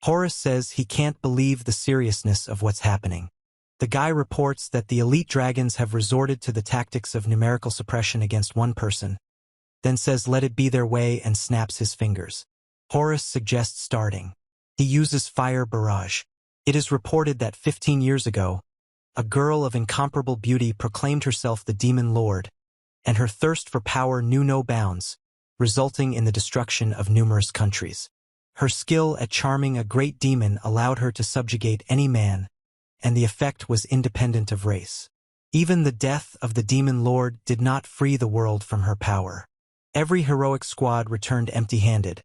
Horus says he can't believe the seriousness of what's happening. The guy reports that the elite dragons have resorted to the tactics of numerical suppression against one person, then says let it be their way and snaps his fingers. Horus suggests starting. He uses fire barrage. It is reported that 15 years ago, a girl of incomparable beauty proclaimed herself the demon lord, and her thirst for power knew no bounds, resulting in the destruction of numerous countries. Her skill at charming a great demon allowed her to subjugate any man, and the effect was independent of race. Even the death of the demon lord did not free the world from her power. Every heroic squad returned empty-handed,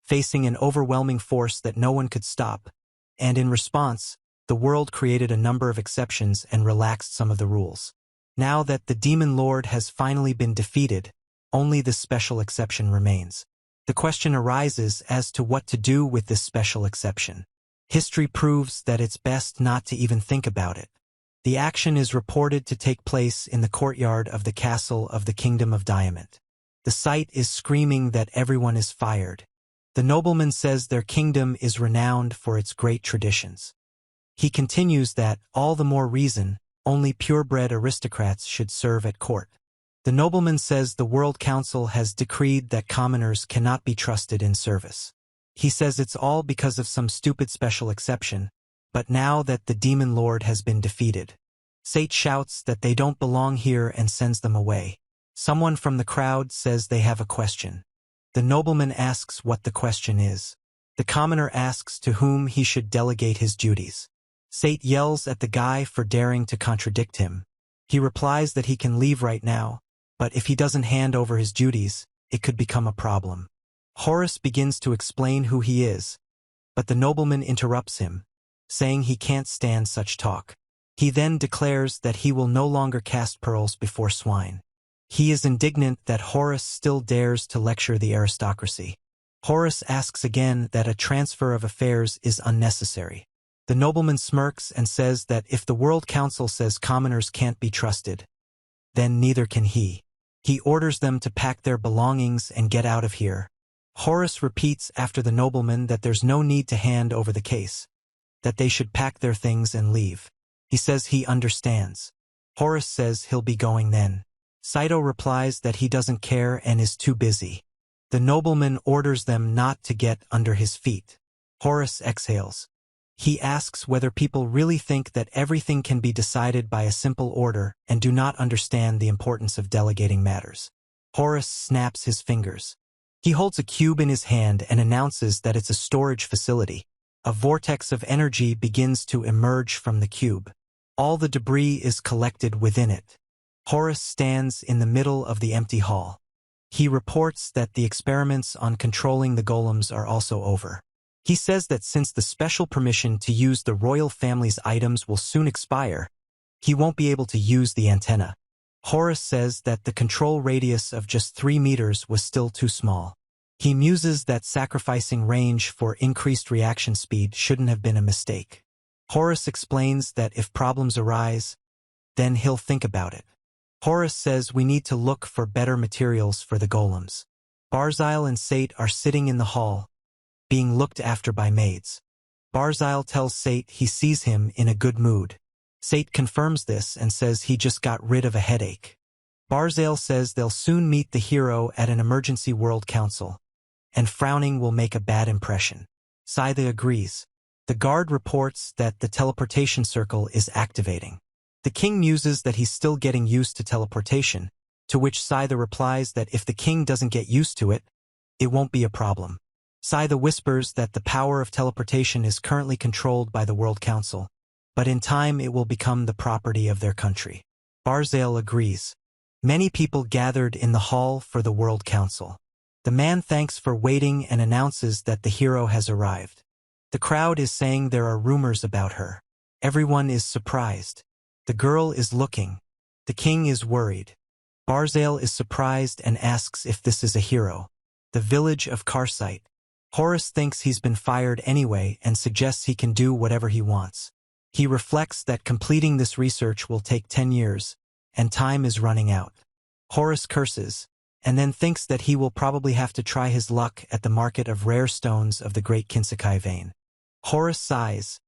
facing an overwhelming force that no one could stop, and in response, the world created a number of exceptions and relaxed some of the rules. Now that the demon lord has finally been defeated, only this special exception remains. The question arises as to what to do with this special exception. History proves that it's best not to even think about it. The action is reported to take place in the courtyard of the castle of the Kingdom of Diamond. The site is screaming that everyone is fired. The nobleman says their kingdom is renowned for its great traditions. He continues that, all the more reason, only purebred aristocrats should serve at court. The nobleman says the World Council has decreed that commoners cannot be trusted in service. He says it's all because of some stupid special exception, but now that the demon lord has been defeated. Sate shouts that they don't belong here and sends them away. Someone from the crowd says they have a question. The nobleman asks what the question is. The commoner asks to whom he should delegate his duties. Sate yells at the guy for daring to contradict him. He replies that he can leave right now, but if he doesn't hand over his duties, it could become a problem. Horus begins to explain who he is, but the nobleman interrupts him, saying he can't stand such talk. He then declares that he will no longer cast pearls before swine. He is indignant that Horus still dares to lecture the aristocracy. Horus asks again that a transfer of affairs is unnecessary. The nobleman smirks and says that if the World Council says commoners can't be trusted, then neither can he. He orders them to pack their belongings and get out of here. Horus repeats after the nobleman that there's no need to hand over the case, that they should pack their things and leave. He says he understands. Horus says he'll be going then. Saito replies that he doesn't care and is too busy. The nobleman orders them not to get under his feet. Horus exhales. He asks whether people really think that everything can be decided by a simple order and do not understand the importance of delegating matters. Horus snaps his fingers. He holds a cube in his hand and announces that it's a storage facility. A vortex of energy begins to emerge from the cube. All the debris is collected within it. Horus stands in the middle of the empty hall. He reports that the experiments on controlling the golems are also over. He says that since the special permission to use the royal family's items will soon expire, he won't be able to use the antenna. Horus says that the control radius of just 3 meters was still too small. He muses that sacrificing range for increased reaction speed shouldn't have been a mistake. Horus explains that if problems arise, then he'll think about it. Horus says we need to look for better materials for the golems. Barzile and Sate are sitting in the hall, being looked after by maids. Barzile tells Sate he sees him in a good mood. Sate confirms this and says he just got rid of a headache. Barzile says they'll soon meet the hero at an emergency World Council, and frowning will make a bad impression. Scythe agrees. The guard reports that the teleportation circle is activating. The king muses that he's still getting used to teleportation, to which Scythe replies that if the king doesn't get used to it, it won't be a problem. Scythe whispers that the power of teleportation is currently controlled by the World Council, but in time it will become the property of their country. Barzile agrees. Many people gathered in the hall for the World Council. The man thanks for waiting and announces that the hero has arrived. The crowd is saying there are rumors about her. Everyone is surprised. The girl is looking. The king is worried. Barzile is surprised and asks if this is a hero. The village of Karsite. Horus thinks he's been fired anyway and suggests he can do whatever he wants. He reflects that completing this research will take 10 years, and time is running out. Horus curses, and then thinks that he will probably have to try his luck at the market of rare stones of the Great Kinsekai vein. Horus sighs.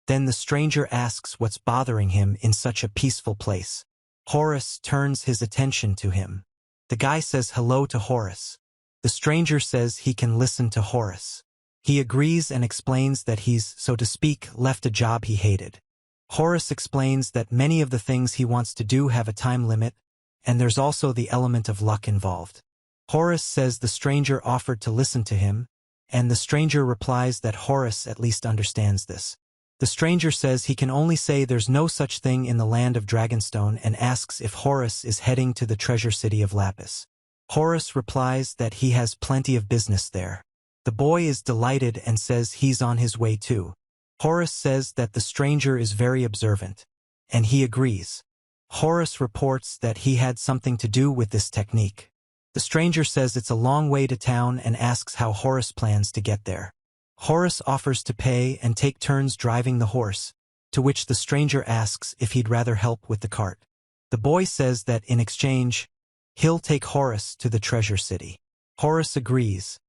Then the stranger asks what's bothering him in such a peaceful place. Horus turns his attention to him. The guy says hello to Horus. The stranger says he can listen to Horus. He agrees and explains that he's, so to speak, left a job he hated. Horus explains that many of the things he wants to do have a time limit, and there's also the element of luck involved. Horus says the stranger offered to listen to him, and the stranger replies that Horus at least understands this. The stranger says he can only say there's no such thing in the land of Dragonstone and asks if Horus is heading to the treasure city of Lapis. Horus replies that he has plenty of business there. The boy is delighted and says he's on his way too. Horus says that the stranger is very observant, and he agrees. Horus reports that he had something to do with this technique. The stranger says it's a long way to town and asks how Horus plans to get there. Horus offers to pay and take turns driving the horse, to which the stranger asks if he'd rather help with the cart. The boy says that in exchange, he'll take Horus to the treasure city. Horus agrees,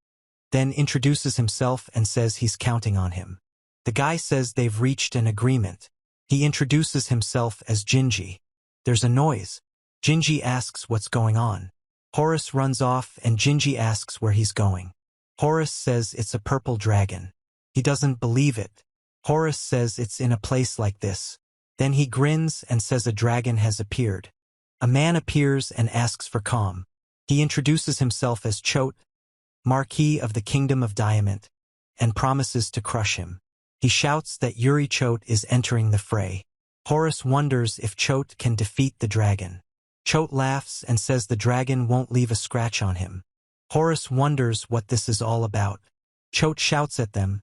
then introduces himself and says he's counting on him. The guy says they've reached an agreement. He introduces himself as Ginji. There's a noise. Ginji asks what's going on. Horus runs off and Ginji asks where he's going. Horus says it's a purple dragon. He doesn't believe it. Horus says it's in a place like this. Then he grins and says a dragon has appeared. A man appears and asks for calm. He introduces himself as Chot, Marquis of the Kingdom of Diamond, and promises to crush him. He shouts that Yuri Chot is entering the fray. Horus wonders if Chot can defeat the dragon. Chot laughs and says the dragon won't leave a scratch on him. Horus wonders what this is all about. Chot shouts at them,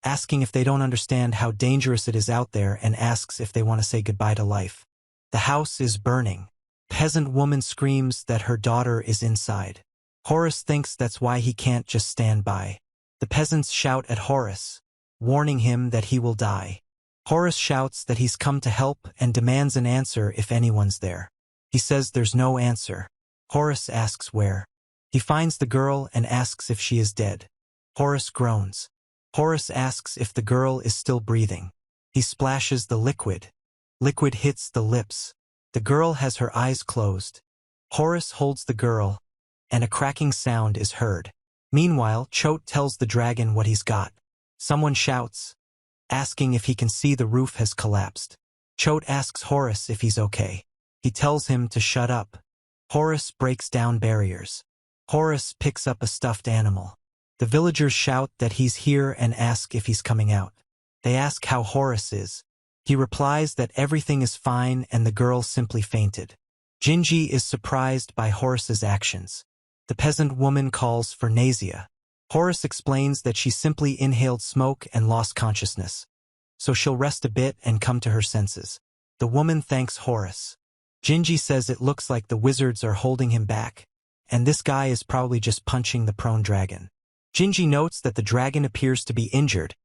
asking if they don't understand how dangerous it is out there and asks if they want to say goodbye to life. The house is burning. Peasant woman screams that her daughter is inside. Horus thinks that's why he can't just stand by. The peasants shout at Horus, warning him that he will die. Horus shouts that he's come to help and demands an answer if anyone's there. He says there's no answer. Horus asks where. He finds the girl and asks if she is dead. Horus groans. Horus asks if the girl is still breathing. He splashes the liquid. Liquid hits the lips. The girl has her eyes closed. Horus holds the girl, and a cracking sound is heard. Meanwhile, Chot tells the dragon what he's got. Someone shouts, asking if he can see the roof has collapsed. Chot asks Horus if he's okay. He tells him to shut up. Horus breaks down barriers. Horus picks up a stuffed animal. The villagers shout that he's here and ask if he's coming out. They ask how Horus is. He replies that everything is fine and the girl simply fainted. Ginji is surprised by Horus's actions. The peasant woman calls for nausea. Horus explains that she simply inhaled smoke and lost consciousness, so she'll rest a bit and come to her senses. The woman thanks Horus. Ginji says it looks like the wizards are holding him back, and this guy is probably just punching the prone dragon. Ginji notes that the dragon appears to be injured,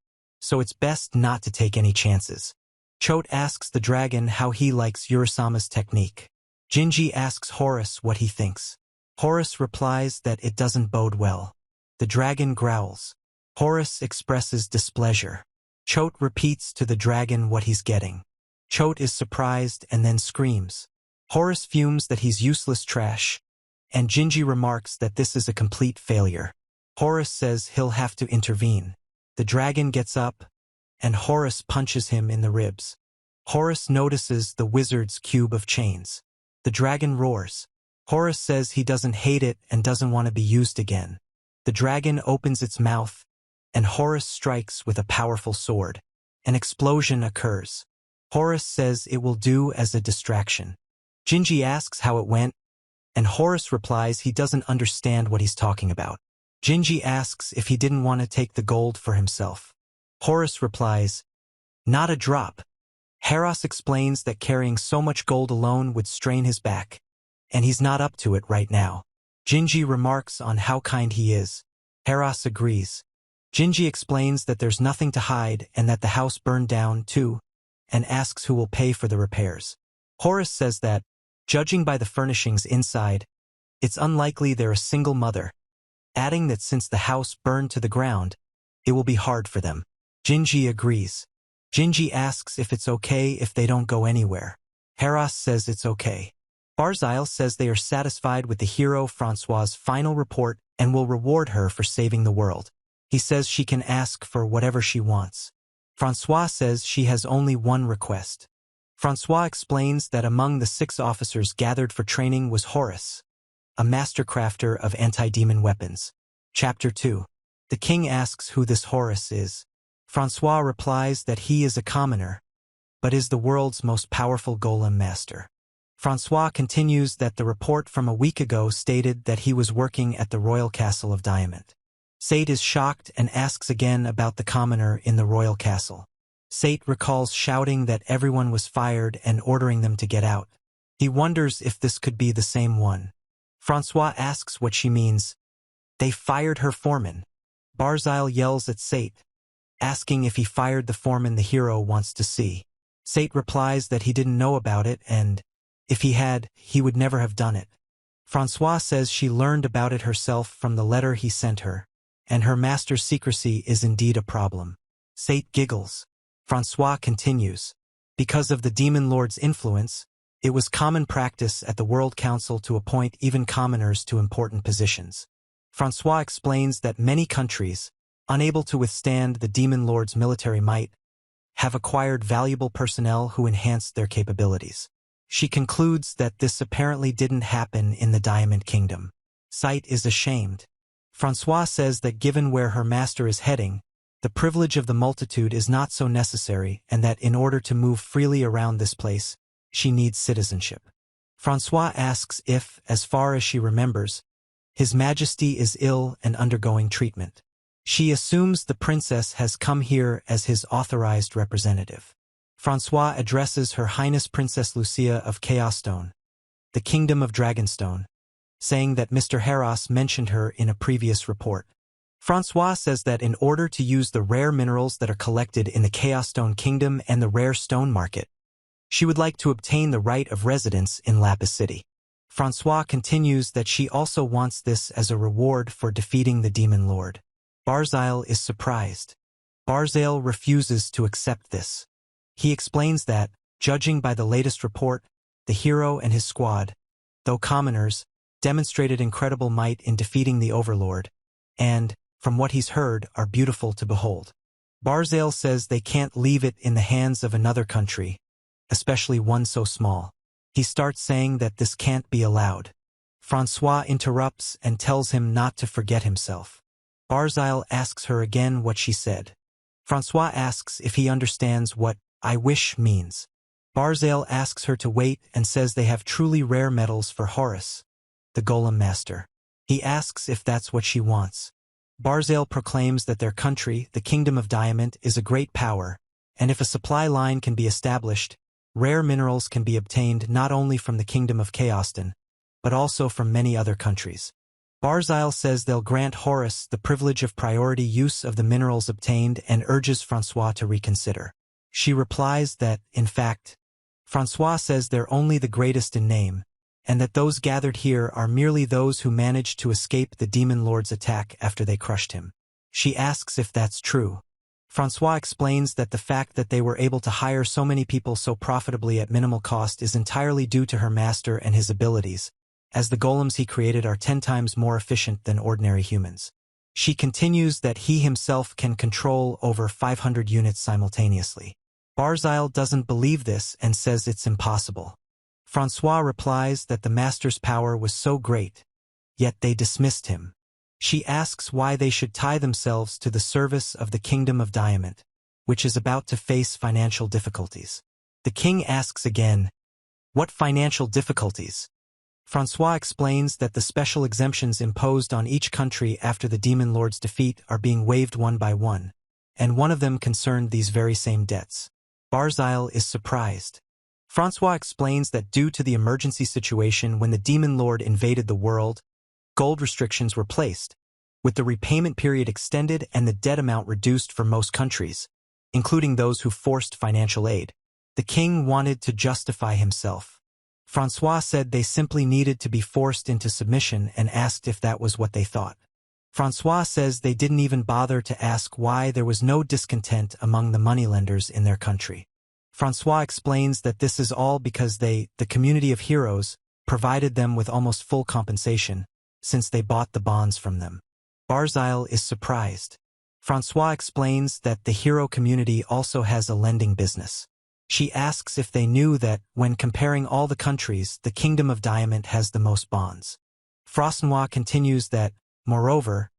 so it's best not to take any chances. Chot asks the dragon how he likes Urasama's technique. Ginji asks Horus what he thinks. Horus replies that it doesn't bode well. The dragon growls. Horus expresses displeasure. Chot repeats to the dragon what he's getting. Chot is surprised and then screams. Horus fumes that he's useless trash, and Ginji remarks that this is a complete failure. Horus says he'll have to intervene. The dragon gets up, and Horus punches him in the ribs. Horus notices the wizard's cube of chains. The dragon roars. Horus says he doesn't hate it and doesn't want to be used again. The dragon opens its mouth, and Horus strikes with a powerful sword. An explosion occurs. Horus says it will do as a distraction. Ginji asks how it went, and Horus replies he doesn't understand what he's talking about. Ginji asks if he didn't want to take the gold for himself. Horus replies, "Not a drop." Horus explains that carrying so much gold alone would strain his back, and he's not up to it right now. Ginji remarks on how kind he is. Horus agrees. Ginji explains that there's nothing to hide and that the house burned down too, and asks who will pay for the repairs. Horus says that, judging by the furnishings inside, it's unlikely they're a single mother, adding that since the house burned to the ground, it will be hard for them. Jinji agrees. Jinji asks if it's okay if they don't go anywhere. Horus says it's okay. Barzile says they are satisfied with the hero Francois's final report and will reward her for saving the world. He says she can ask for whatever she wants. Francois says she has only one request. Francois explains that among the 6 officers gathered for training was Horus, a master crafter of anti-demon weapons. Chapter 2. The king asks who this Horus is. Francois replies that he is a commoner, but is the world's most powerful golem master. Francois continues that the report from a week ago stated that he was working at the royal castle of Diamond. Sate is shocked and asks again about the commoner in the royal castle. Sate recalls shouting that everyone was fired and ordering them to get out. He wonders if this could be the same one. Francois asks what she means. They fired her foreman. Barzile yells at Sate, asking if he fired the foreman the hero wants to see. Sate replies that he didn't know about it and, if he had, he would never have done it. Francois says she learned about it herself from the letter he sent her, and her master's secrecy is indeed a problem. Sate giggles. Francois continues. Because of the Demon Lord's influence, it was common practice at the World Council to appoint even commoners to important positions. Francois explains that many countries, unable to withstand the Demon Lord's military might, have acquired valuable personnel who enhanced their capabilities. She concludes that this apparently didn't happen in the Diamond Kingdom. Sate is ashamed. Francois says that given where her master is heading, the privilege of the multitude is not so necessary and that in order to move freely around this place, she needs citizenship. Francois asks if, as far as she remembers, His Majesty is ill and undergoing treatment. She assumes the princess has come here as his authorized representative. Francois addresses Her Highness Princess Lucia of Chaosstone, the Kingdom of Dragonstone, saying that Mr. Horus mentioned her in a previous report. Francois says that in order to use the rare minerals that are collected in the Chaosstone Kingdom and the rare stone market, she would like to obtain the right of residence in Lapis City. Francois continues that she also wants this as a reward for defeating the Demon Lord. Barzile is surprised. Barzile refuses to accept this. He explains that, judging by the latest report, the hero and his squad, though commoners, demonstrated incredible might in defeating the Overlord, and, from what he's heard, are beautiful to behold. Barzile says they can't leave it in the hands of another country, especially one so small. He starts saying that this can't be allowed. Francois interrupts and tells him not to forget himself. Barzile asks her again what she said. Francois asks if he understands what "I wish" means. Barzile asks her to wait and says they have truly rare metals for Horus, the Golem Master. He asks if that's what she wants. Barzile proclaims that their country, the Kingdom of Diamond, is a great power, and if a supply line can be established, rare minerals can be obtained not only from the Kingdom of Chaosstone, but also from many other countries. Barzile says they'll grant Horus the privilege of priority use of the minerals obtained and urges Francois to reconsider. She replies that, in fact, Francois says they're only the greatest in name, and that those gathered here are merely those who managed to escape the Demon Lord's attack after they crushed him. She asks if that's true. Francois explains that the fact that they were able to hire so many people so profitably at minimal cost is entirely due to her master and his abilities, as the golems he created are 10 times more efficient than ordinary humans. She continues that he himself can control over 500 units simultaneously. Barzile doesn't believe this and says it's impossible. Francois replies that the master's power was so great, yet they dismissed him. She asks why they should tie themselves to the service of the Kingdom of Diamond, which is about to face financial difficulties. The king asks again, "What financial difficulties?" Francois explains that the special exemptions imposed on each country after the Demon Lord's defeat are being waived one by one, and one of them concerned these very same debts. Barzile is surprised. Francois explains that due to the emergency situation when the Demon Lord invaded the world, gold restrictions were placed, with the repayment period extended and the debt amount reduced for most countries, including those who forced financial aid. The king wanted to justify himself. Francois said they simply needed to be forced into submission and asked if that was what they thought. Francois says they didn't even bother to ask why there was no discontent among the moneylenders in their country. Francois explains that this is all because the community of heroes, provided them with almost full compensation, since they bought the bonds from them. Barzile is surprised. Francois explains that the hero community also has a lending business. She asks if they knew that, when comparing all the countries, the Kingdom of Diamond has the most bonds. Frosnois continues that, moreover,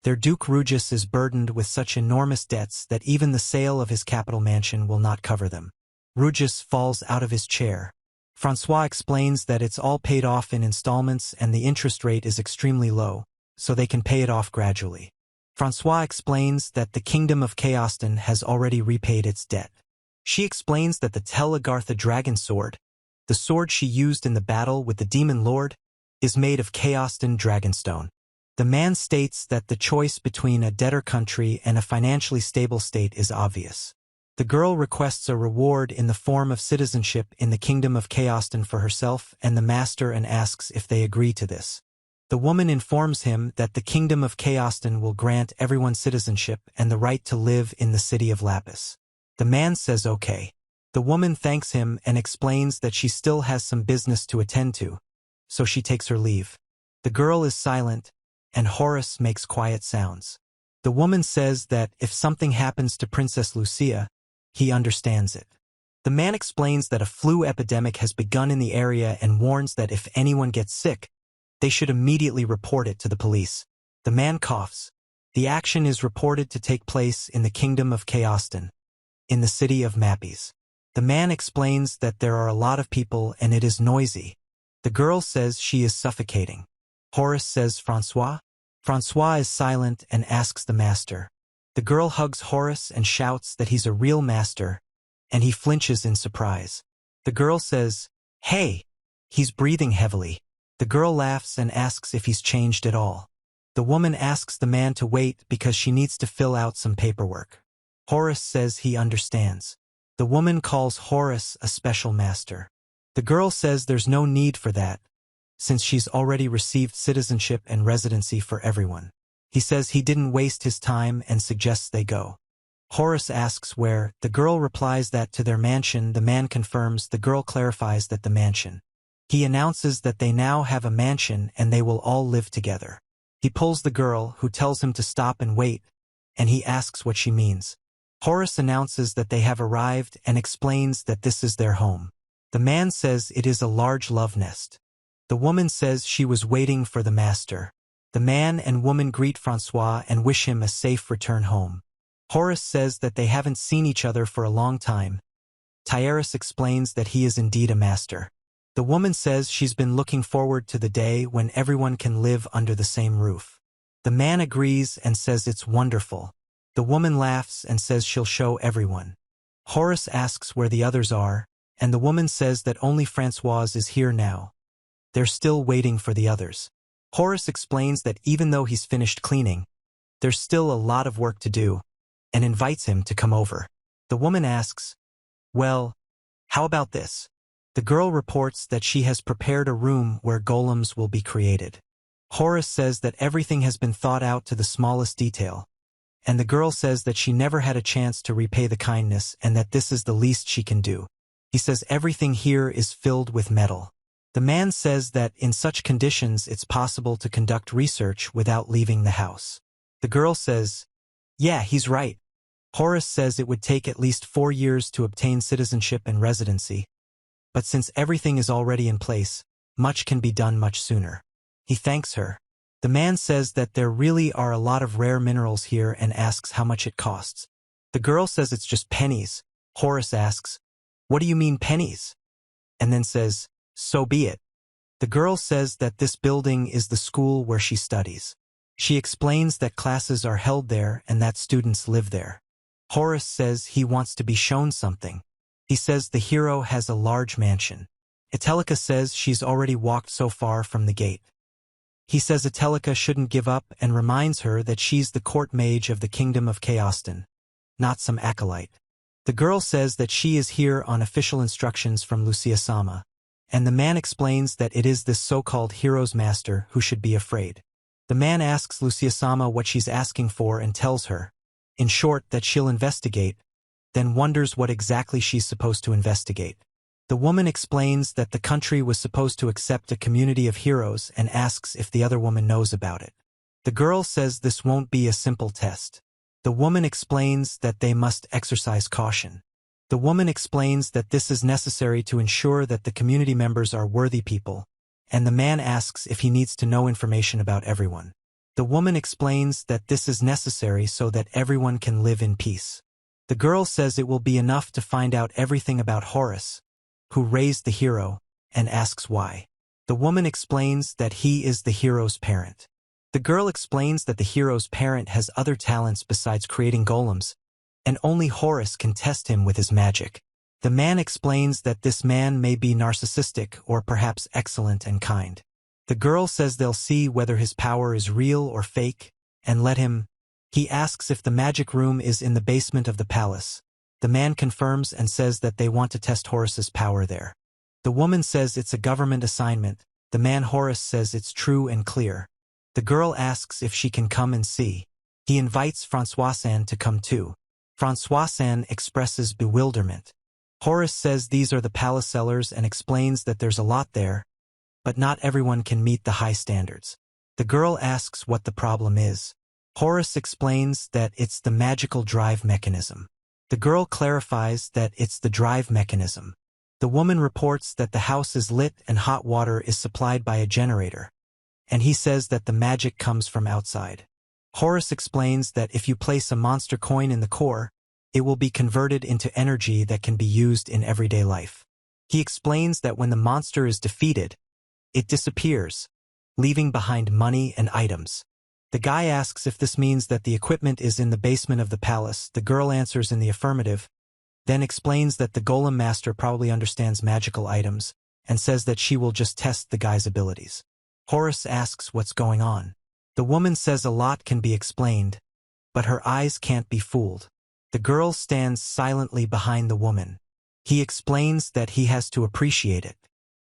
their Duke Rugus is burdened with such enormous debts that even the sale of his capital mansion will not cover them. Rugus falls out of his chair. Francois explains that it's all paid off in installments and the interest rate is extremely low, so they can pay it off gradually. Francois explains that the Kingdom of Chaoston has already repaid its debt. She explains that the Telegartha dragon sword, the sword she used in the battle with the Demon Lord, is made of Chaoston dragonstone. The man states that the choice between a debtor country and a financially stable state is obvious. The girl requests a reward in the form of citizenship in the Kingdom of Chaoston for herself and the master and asks if they agree to this. The woman informs him that the Kingdom of Chaoston will grant everyone citizenship and the right to live in the city of Lapis. The man says okay. The woman thanks him and explains that she still has some business to attend to, so she takes her leave. The girl is silent, and Horus makes quiet sounds. The woman says that if something happens to Princess Lucia, he understands it. The man explains that a flu epidemic has begun in the area and warns that if anyone gets sick, they should immediately report it to the police. The man coughs. The action is reported to take place in the Kingdom of Chaoston, in the city of Mappies. The man explains that there are a lot of people and it is noisy. The girl says she is suffocating. Horus says Francois? Francois is silent and asks the master. The girl hugs Horus and shouts that he's a real master, and he flinches in surprise. The girl says, "Hey!" He's breathing heavily. The girl laughs and asks if he's changed at all. The woman asks the man to wait because she needs to fill out some paperwork. Horus says he understands. The woman calls Horus a special master. The girl says there's no need for that, since she's already received citizenship and residency for everyone. He says he didn't waste his time and suggests they go. Horus asks where. The girl replies that to their mansion. The man confirms. The girl clarifies that the mansion. He announces that they now have a mansion and they will all live together. He pulls the girl, who tells him to stop and wait, and he asks what she means. Horus announces that they have arrived and explains that this is their home. The man says it is a large love nest. The woman says she was waiting for the master. The man and woman greet Francois and wish him a safe return home. Horus says that they haven't seen each other for a long time. Tyrus explains that he is indeed a master. The woman says she's been looking forward to the day when everyone can live under the same roof. The man agrees and says it's wonderful. The woman laughs and says she'll show everyone. Horus asks where the others are, and the woman says that only Francois is here now. They're still waiting for the others. Horus explains that even though he's finished cleaning, there's still a lot of work to do, and invites him to come over. The woman asks, "Well, how about this?" The girl reports that she has prepared a room where golems will be created. Horus says that everything has been thought out to the smallest detail, and the girl says that she never had a chance to repay the kindness and that this is the least she can do. He says everything here is filled with metal. The man says that in such conditions it's possible to conduct research without leaving the house. The girl says, "Yeah, he's right." Horus says it would take at least 4 years to obtain citizenship and residency, but since everything is already in place, much can be done much sooner. He thanks her. The man says that there really are a lot of rare minerals here and asks how much it costs. The girl says it's just pennies. Horus asks, "What do you mean pennies?" And then says, "So be it." The girl says that this building is the school where she studies. She explains that classes are held there and that students live there. Horus says he wants to be shown something. He says the hero has a large mansion. Italica says she's already walked so far from the gate. He says Italica shouldn't give up and reminds her that she's the court mage of the Kingdom of Chaoston, not some acolyte. The girl says that she is here on official instructions from Lucia-sama, and the man explains that it is this so-called hero's master who should be afraid. The man asks Lucia-sama what she's asking for and tells her, in short, that she'll investigate, then wonders what exactly she's supposed to investigate. The woman explains that the country was supposed to accept a community of heroes and asks if the other woman knows about it. The girl says this won't be a simple test. The woman explains that they must exercise caution. The woman explains that this is necessary to ensure that the community members are worthy people, and the man asks if he needs to know information about everyone. The woman explains that this is necessary so that everyone can live in peace. The girl says it will be enough to find out everything about Horus, who raised the hero, and asks why. The woman explains that he is the hero's parent. The girl explains that the hero's parent has other talents besides creating golems, and only Horus can test him with his magic. The man explains that this man may be narcissistic or perhaps excellent and kind. The girl says they'll see whether his power is real or fake, and let him. He asks if the magic room is in the basement of the palace. The man confirms and says that they want to test Horus's power there. The woman says it's a government assignment. The man Horus says it's true and clear. The girl asks if she can come and see. He invites Francois-san to come too. Francois-san expresses bewilderment. Horus says these are the palace cellars and explains that there's a lot there, but not everyone can meet the high standards. The girl asks what the problem is. Horus explains that it's the magical drive mechanism. The girl clarifies that it's the drive mechanism. The woman reports that the house is lit and hot water is supplied by a generator, and he says that the magic comes from outside. Horus explains that if you place a monster coin in the core, it will be converted into energy that can be used in everyday life. He explains that when the monster is defeated, it disappears, leaving behind money and items. The guy asks if this means that the equipment is in the basement of the palace. The girl answers in the affirmative, then explains that the golem master probably understands magical items, and says that she will just test the guy's abilities. Horus asks what's going on. The woman says a lot can be explained, but her eyes can't be fooled. The girl stands silently behind the woman. He explains that he has to appreciate it.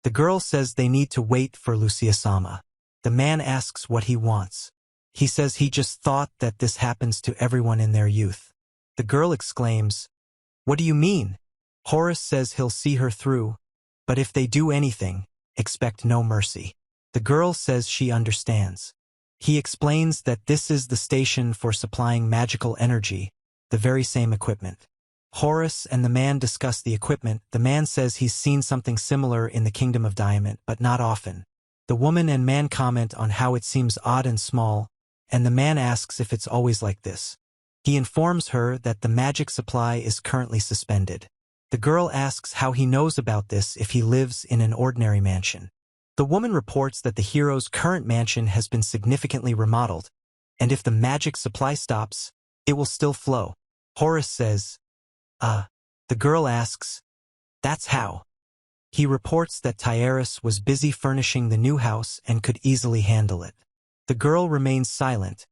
The girl says they need to wait for Lucia-sama. The man asks what he wants. He says he just thought that this happens to everyone in their youth. The girl exclaims, "What do you mean?" Horus says he'll see her through, but if they do anything, expect no mercy. The girl says she understands. He explains that this is the station for supplying magical energy, the very same equipment. Horus and the man discuss the equipment. The man says he's seen something similar in the Kingdom of Diamond, but not often. The woman and man comment on how it seems odd and small, and the man asks if it's always like this. He informs her that the magic supply is currently suspended. The girl asks how he knows about this if he lives in an ordinary mansion. The woman reports that the hero's current mansion has been significantly remodeled, and if the magic supply stops, it will still flow. Horus says, The girl asks, "That's how?" He reports that Tyrus was busy furnishing the new house and could easily handle it. The girl remains silent,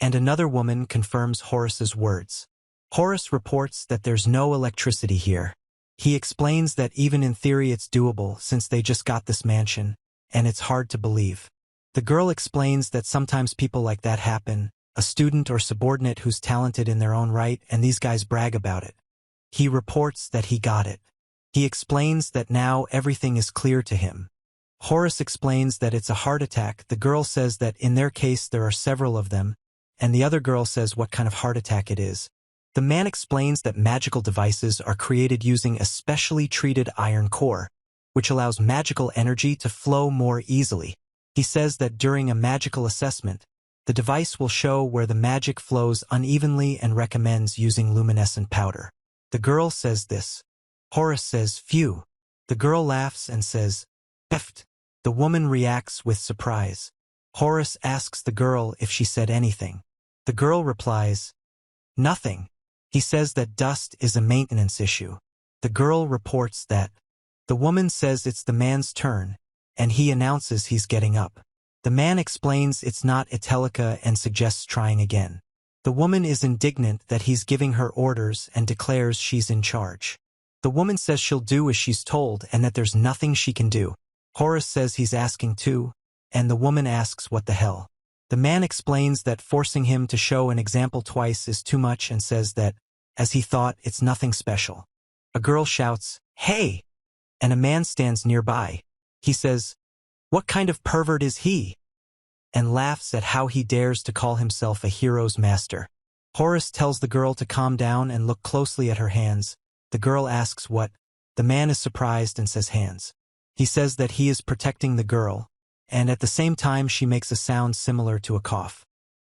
and another woman confirms Horus's words. Horus reports that there's no electricity here. He explains that even in theory it's doable since they just got this mansion, and it's hard to believe. The girl explains that sometimes people like that happen, a student or subordinate who's talented in their own right, and these guys brag about it. He reports that he got it. He explains that now everything is clear to him. Horus explains that it's a heart attack. The girl says that in their case there are several of them, and the other girl says what kind of heart attack it is. The man explains that magical devices are created using a specially treated iron core, which allows magical energy to flow more easily. He says that during a magical assessment, the device will show where the magic flows unevenly and recommends using luminescent powder. The girl says this. Horus says, "Phew." The girl laughs and says, "Peft." The woman reacts with surprise. Horus asks the girl if she said anything. The girl replies, "Nothing." He says that dust is a maintenance issue. The girl reports that. The woman says it's the man's turn, and he announces he's getting up. The man explains it's not Italica and suggests trying again. The woman is indignant that he's giving her orders and declares she's in charge. The woman says she'll do as she's told and that there's nothing she can do. Horus says he's asking too, and the woman asks what the hell. The man explains that forcing him to show an example twice is too much and says that, as he thought, it's nothing special. A girl shouts, "Hey!" and a man stands nearby. He says, "What kind of pervert is he?" and laughs at how he dares to call himself a hero's master. Horus tells the girl to calm down and look closely at her hands. The girl asks what. The man is surprised and says hands. He says that he is protecting the girl, and at the same time she makes a sound similar to a cough.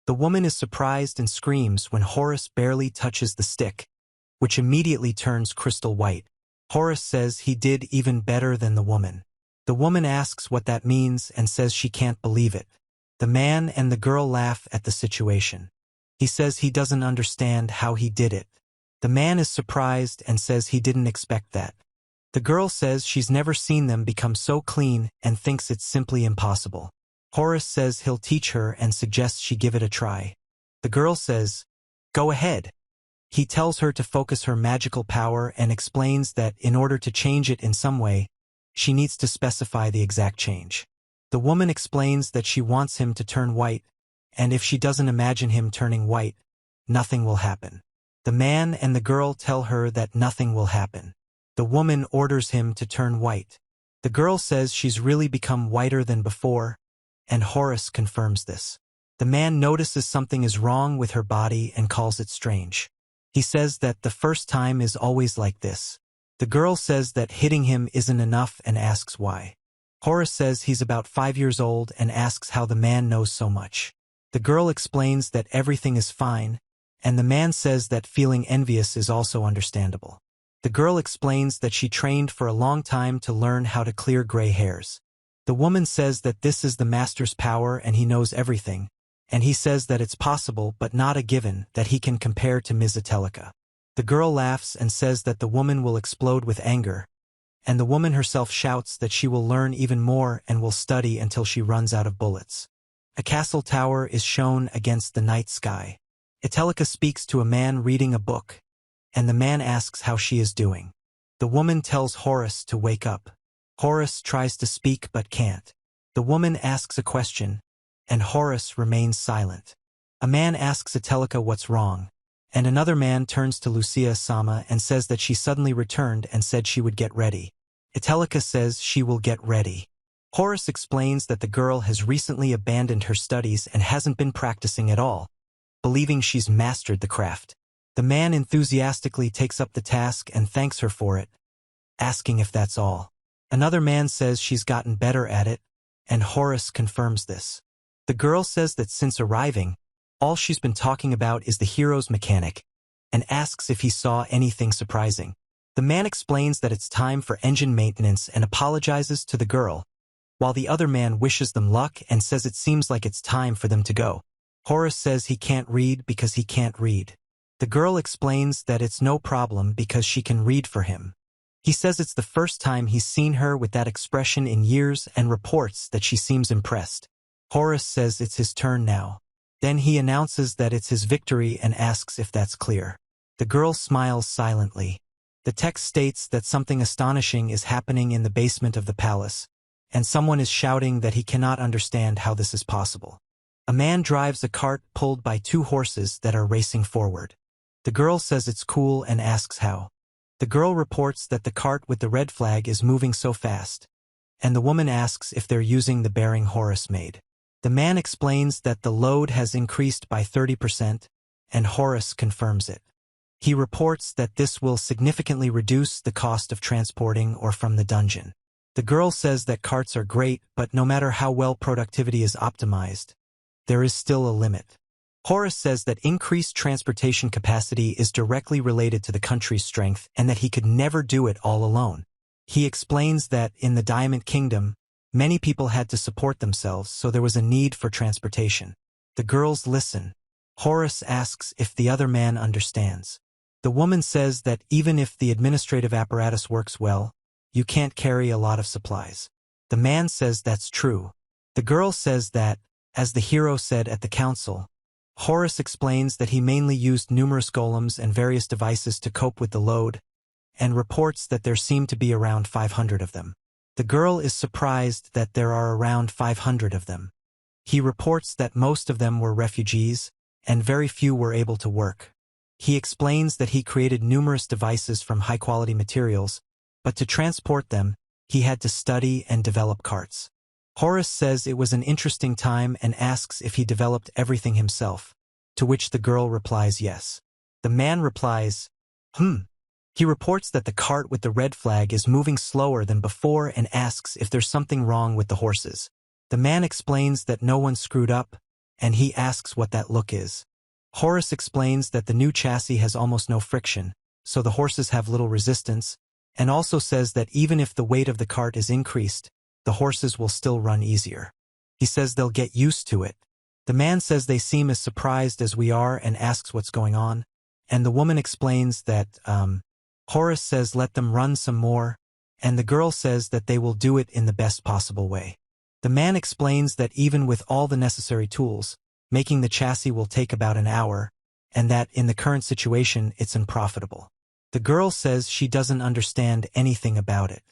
The woman is surprised and screams when Horus barely touches the stick, which immediately turns crystal white. Horus says he did even better than the woman. The woman asks what that means and says she can't believe it. The man and the girl laugh at the situation. He says he doesn't understand how he did it. The man is surprised and says he didn't expect that. The girl says she's never seen them become so clean and thinks it's simply impossible. Horus says he'll teach her and suggests she give it a try. The girl says, "Go ahead." He tells her to focus her magical power and explains that in order to change it in some way, she needs to specify the exact change. The woman explains that she wants him to turn white, and if she doesn't imagine him turning white, nothing will happen. The man and the girl tell her that nothing will happen. The woman orders him to turn white. The girl says she's really become whiter than before, and Horus confirms this. The man notices something is wrong with her body and calls it strange. He says that the first time is always like this. The girl says that hitting him isn't enough and asks why. Horus says he's about 5 years old and asks how the man knows so much. The girl explains that everything is fine, and the man says that feeling envious is also understandable. The girl explains that she trained for a long time to learn how to clear gray hairs. The woman says that this is the master's power and he knows everything, and he says that it's possible but not a given that he can compare to Ms. Atelica. The girl laughs and says that the woman will explode with anger, and the woman herself shouts that she will learn even more and will study until she runs out of bullets. A castle tower is shown against the night sky. Atelica speaks to a man reading a book, and the man asks how she is doing. The woman tells Horus to wake up. Horus tries to speak but can't. The woman asks a question, and Horus remains silent. A man asks Atelica what's wrong, and another man turns to Lucia-sama and says that she suddenly returned and said she would get ready. Atelica says she will get ready. Horus explains that the girl has recently abandoned her studies and hasn't been practicing at all, believing she's mastered the craft. The man enthusiastically takes up the task and thanks her for it, asking if that's all. Another man says she's gotten better at it, and Horus confirms this. The girl says that since arriving, all she's been talking about is the hero's mechanic, and asks if he saw anything surprising. The man explains that it's time for engine maintenance and apologizes to the girl, while the other man wishes them luck and says it seems like it's time for them to go. Horus says he can't read because he can't read. The girl explains that it's no problem because she can read for him. He says it's the first time he's seen her with that expression in years and reports that she seems impressed. Horus says it's his turn now. Then he announces that it's his victory and asks if that's clear. The girl smiles silently. The text states that something astonishing is happening in the basement of the palace, and someone is shouting that he cannot understand how this is possible. A man drives a cart pulled by 2 horses that are racing forward. The girl says it's cool and asks how. The girl reports that the cart with the red flag is moving so fast, and the woman asks if they're using the bearing Horus made. The man explains that the load has increased by 30%, and Horus confirms it. He reports that this will significantly reduce the cost of transporting or from the dungeon. The girl says that carts are great, but no matter how well productivity is optimized, there is still a limit. Horus says that increased transportation capacity is directly related to the country's strength and that he could never do it all alone. He explains that in the Diamond Kingdom, many people had to support themselves, so there was a need for transportation. The girls listen. Horus asks if the other man understands. The woman says that even if the administrative apparatus works well, you can't carry a lot of supplies. The man says that's true. The girl says that, as the hero said at the council, Horus explains that he mainly used numerous golems and various devices to cope with the load, and reports that there seem to be around 500 of them. The girl is surprised that there are around 500 of them. He reports that most of them were refugees, and very few were able to work. He explains that he created numerous devices from high-quality materials, but to transport them, he had to study and develop carts. Horus says it was an interesting time and asks if he developed everything himself, to which the girl replies yes. The man replies, He reports that the cart with the red flag is moving slower than before and asks if there's something wrong with the horses. The man explains that no one screwed up, and he asks what that look is. Horus explains that the new chassis has almost no friction, so the horses have little resistance, and also says that even if the weight of the cart is increased, the horses will still run easier. He says they'll get used to it. The man says they seem as surprised as we are and asks what's going on, and the woman explains that, Horus says let them run some more, and the girl says that they will do it in the best possible way. The man explains that even with all the necessary tools, making the chassis will take about an hour, and that in the current situation it's unprofitable. The girl says she doesn't understand anything about it.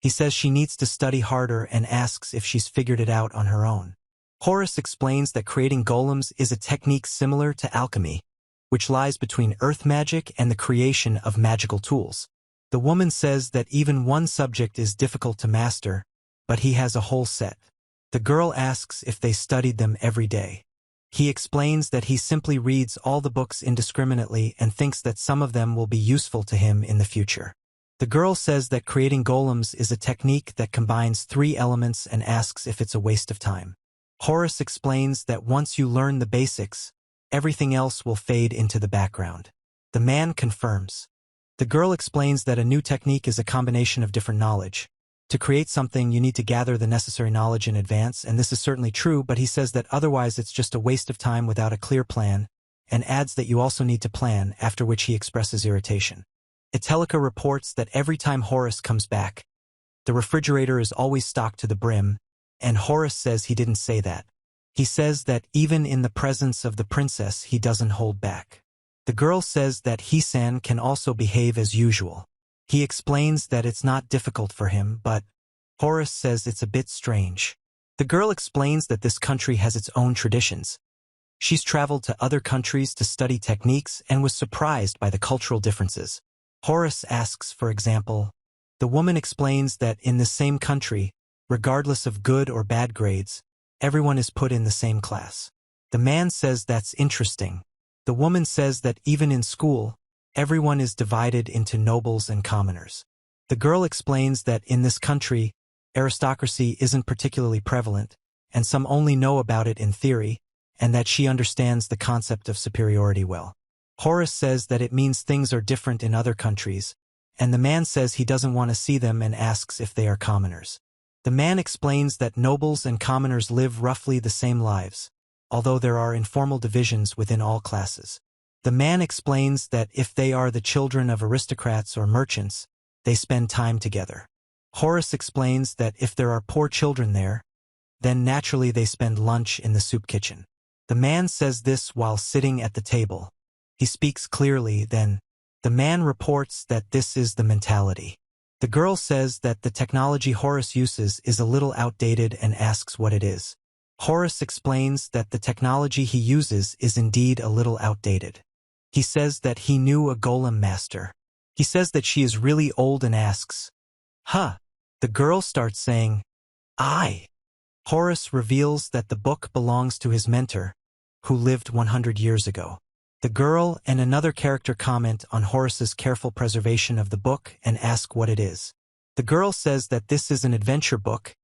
He says she needs to study harder and asks if she's figured it out on her own. Horus explains that creating golems is a technique similar to alchemy, which lies between earth magic and the creation of magical tools. The woman says that even one subject is difficult to master, but he has a whole set. The girl asks if they studied them every day. He explains that he simply reads all the books indiscriminately and thinks that some of them will be useful to him in the future. The girl says that creating golems is a technique that combines 3 elements and asks if it's a waste of time. Horus explains that once you learn the basics, everything else will fade into the background. The man confirms. The girl explains that a new technique is a combination of different knowledge. To create something, you need to gather the necessary knowledge in advance, and this is certainly true, but he says that otherwise it's just a waste of time without a clear plan, and adds that you also need to plan, after which he expresses irritation. Itelica reports that every time Horus comes back, the refrigerator is always stocked to the brim, and Horus says he didn't say that. He says that even in the presence of the princess he doesn't hold back. The girl says that Hisan can also behave as usual. He explains that it's not difficult for him, but Horus says it's a bit strange. The girl explains that this country has its own traditions. She's traveled to other countries to study techniques and was surprised by the cultural differences. Horus asks, for example, the woman explains that in the same country, regardless of good or bad grades, everyone is put in the same class. The man says that's interesting. The woman says that even in school, everyone is divided into nobles and commoners. The girl explains that in this country, aristocracy isn't particularly prevalent, and some only know about it in theory, and that she understands the concept of superiority well. Horus says that it means things are different in other countries, and the man says he doesn't want to see them and asks if they are commoners. The man explains that nobles and commoners live roughly the same lives, although there are informal divisions within all classes. The man explains that if they are the children of aristocrats or merchants, they spend time together. Horus explains that if there are poor children there, then naturally they spend lunch in the soup kitchen. The man says this while sitting at the table. He speaks clearly, then. The man reports that this is the mentality. The girl says that the technology Horus uses is a little outdated and asks what it is. Horus explains that the technology he uses is indeed a little outdated. He says that he knew a golem master. He says that she is really old and asks, "Huh?" The girl starts saying, "I." Horus reveals that the book belongs to his mentor, who lived 100 years ago. The girl and another character comment on Horus's careful preservation of the book and ask what it is. The girl says that this is an adventure book.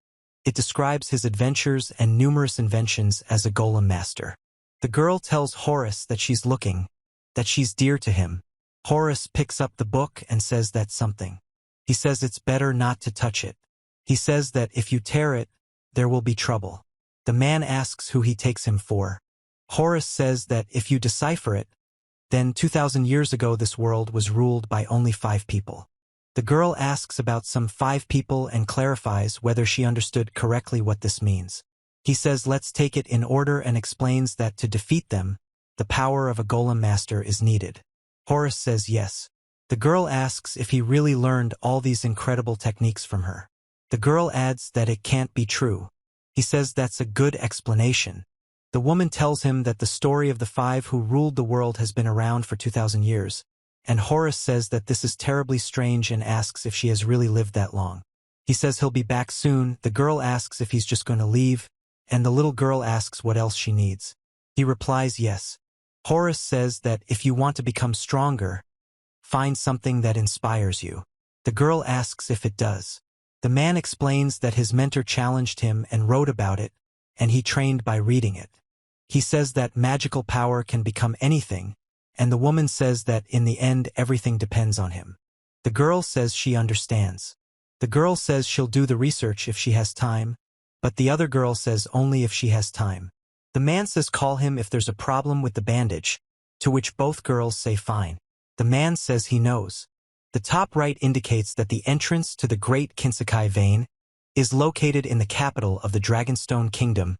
It describes his adventures and numerous inventions as a golem master. The girl tells Horus that she's looking, that she's dear to him. Horus picks up the book and says that's something. He says it's better not to touch it. He says that if you tear it, there will be trouble. The man asks who he takes him for. Horus says that if you decipher it, then 2,000 years ago this world was ruled by only 5 people. The girl asks about some 5 people and clarifies whether she understood correctly what this means. He says let's take it in order and explains that to defeat them, the power of a golem master is needed. Horus says yes. The girl asks if he really learned all these incredible techniques from her. The girl adds that it can't be true. He says that's a good explanation. The woman tells him that the story of the 5 who ruled the world has been around for 2,000 years, and Horus says that this is terribly strange and asks if she has really lived that long. He says he'll be back soon. The girl asks if he's just going to leave, and the little girl asks what else she needs. He replies yes. Horus says that if you want to become stronger, find something that inspires you. The girl asks if it does. The man explains that his mentor challenged him and wrote about it, and he trained by reading it. He says that magical power can become anything, and the woman says that in the end everything depends on him. The girl says she understands. The girl says she'll do the research if she has time, but the other girl says only if she has time. The man says call him if there's a problem with the bandage, to which both girls say fine. The man says he knows. The top right indicates that the entrance to the Great Kinsekai Vein is located in the capital of the Dragonstone Kingdom,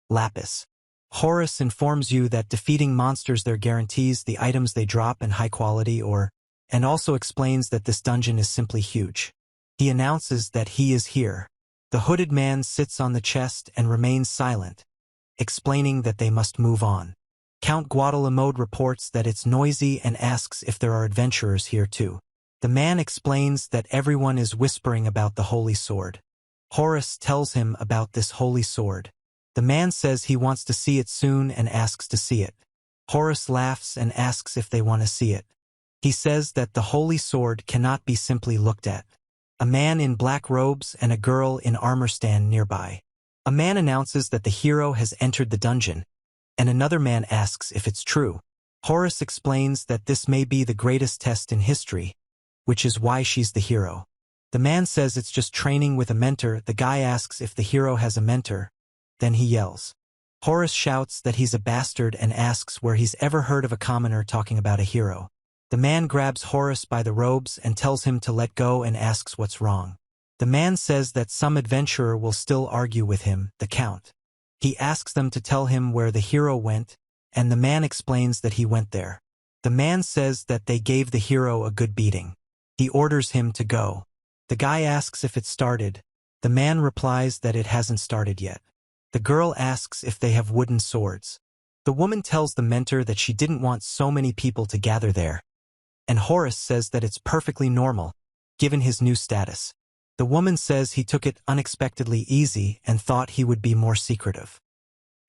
Lapis. Horus informs you that defeating monsters there guarantees the items they drop in high quality and also explains that this dungeon is simply huge. He announces that he is here. The hooded man sits on the chest and remains silent, explaining that they must move on. Count Guadalamode reports that it's noisy and asks if there are adventurers here too. The man explains that everyone is whispering about the holy sword. Horus tells him about this holy sword. The man says he wants to see it soon and asks to see it. Horus laughs and asks if they want to see it. He says that the holy sword cannot be simply looked at. A man in black robes and a girl in armor stand nearby. A man announces that the hero has entered the dungeon, and another man asks if it's true. Horus explains that this may be the greatest test in history, which is why she's the hero. The man says it's just training with a mentor. The guy asks if the hero has a mentor. Then he yells. Horus shouts that he's a bastard and asks where he's ever heard of a commoner talking about a hero. The man grabs Horus by the robes and tells him to let go and asks what's wrong. The man says that some adventurer will still argue with him, the count. He asks them to tell him where the hero went, and the man explains that he went there. The man says that they gave the hero a good beating. He orders him to go. The guy asks if it started. The man replies that it hasn't started yet. The girl asks if they have wooden swords. The woman tells the mentor that she didn't want so many people to gather there. And Horus says that it's perfectly normal, given his new status. The woman says he took it unexpectedly easy and thought he would be more secretive.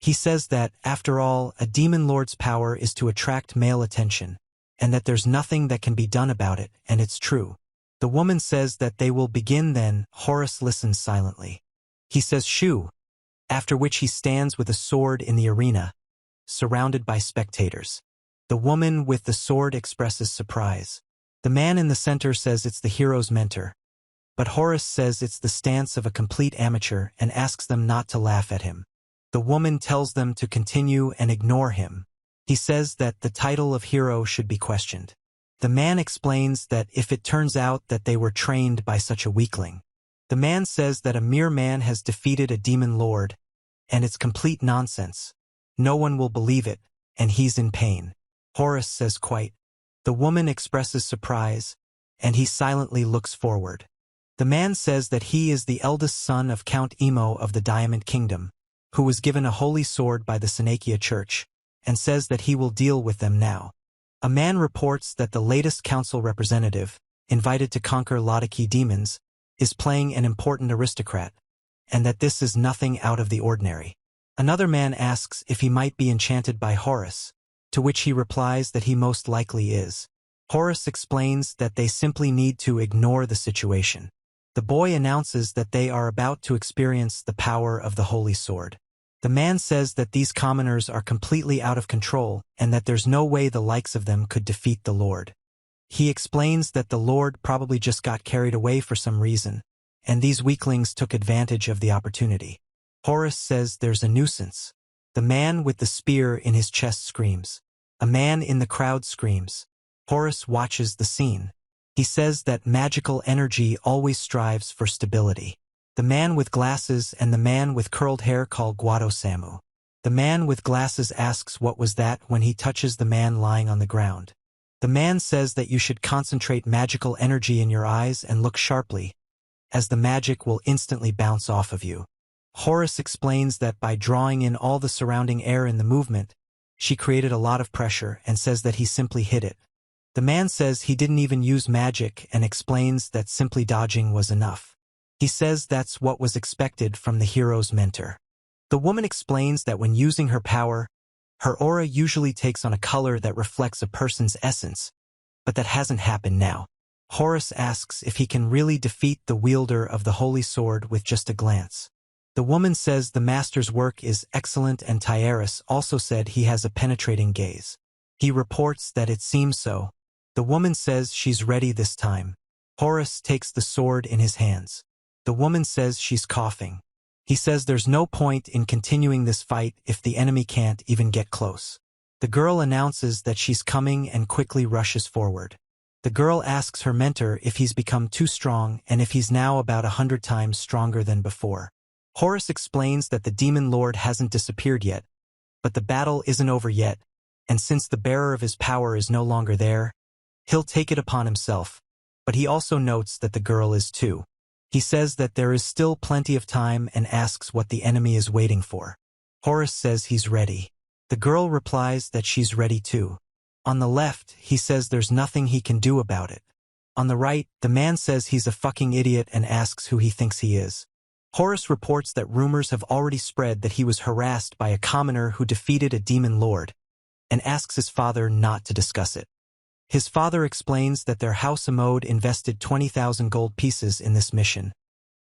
He says that, after all, a demon lord's power is to attract male attention, and that there's nothing that can be done about it, and it's true. The woman says that they will begin then. Horus listens silently. He says shoo, after which he stands with a sword in the arena, surrounded by spectators. The woman with the sword expresses surprise. The man in the center says it's the hero's mentor. But Horus says it's the stance of a complete amateur and asks them not to laugh at him. The woman tells them to continue and ignore him. He says that the title of hero should be questioned. The man explains that if it turns out that they were trained by such a weakling. The man says that a mere man has defeated a demon lord, and it's complete nonsense. No one will believe it, and he's in pain. Horus says quite. The woman expresses surprise, and he silently looks forward. The man says that he is the eldest son of Count Emo of the Diamond Kingdom, who was given a holy sword by the Senekia Church, and says that he will deal with them now. A man reports that the latest council representative, invited to conquer Lodiki demons, is playing an important aristocrat, and that this is nothing out of the ordinary. Another man asks if he might be enchanted by Horus, to which he replies that he most likely is. Horus explains that they simply need to ignore the situation. The boy announces that they are about to experience the power of the holy sword. The man says that these commoners are completely out of control and that there's no way the likes of them could defeat the Lord. He explains that the Lord probably just got carried away for some reason, and these weaklings took advantage of the opportunity. Horus says there's a nuisance. The man with the spear in his chest screams. A man in the crowd screams. Horus watches the scene. He says that magical energy always strives for stability. The man with glasses and the man with curled hair call Guado Samu. The man with glasses asks what was that when he touches the man lying on the ground. The man says that you should concentrate magical energy in your eyes and look sharply, as the magic will instantly bounce off of you. Horus explains that by drawing in all the surrounding air in the movement, she created a lot of pressure and says that he simply hit it. The man says he didn't even use magic and explains that simply dodging was enough. He says that's what was expected from the hero's mentor. The woman explains that when using her power, her aura usually takes on a color that reflects a person's essence, but that hasn't happened now. Horus asks if he can really defeat the wielder of the holy sword with just a glance. The woman says the master's work is excellent and Tyrus also said he has a penetrating gaze. He reports that it seems so. The woman says she's ready this time. Horus takes the sword in his hands. The woman says she's coughing. He says there's no point in continuing this fight if the enemy can't even get close. The girl announces that she's coming and quickly rushes forward. The girl asks her mentor if he's become too strong and if he's now about 100 times stronger than before. Horus explains that the demon lord hasn't disappeared yet, but the battle isn't over yet, and since the bearer of his power is no longer there, he'll take it upon himself, but he also notes that the girl is too. He says that there is still plenty of time and asks what the enemy is waiting for. Horus says he's ready. The girl replies that she's ready too. On the left, he says there's nothing he can do about it. On the right, the man says he's a fucking idiot and asks who he thinks he is. Horus reports that rumors have already spread that he was harassed by a commoner who defeated a demon lord, and asks his father not to discuss it. His father explains that their house Amode invested 20,000 gold pieces in this mission,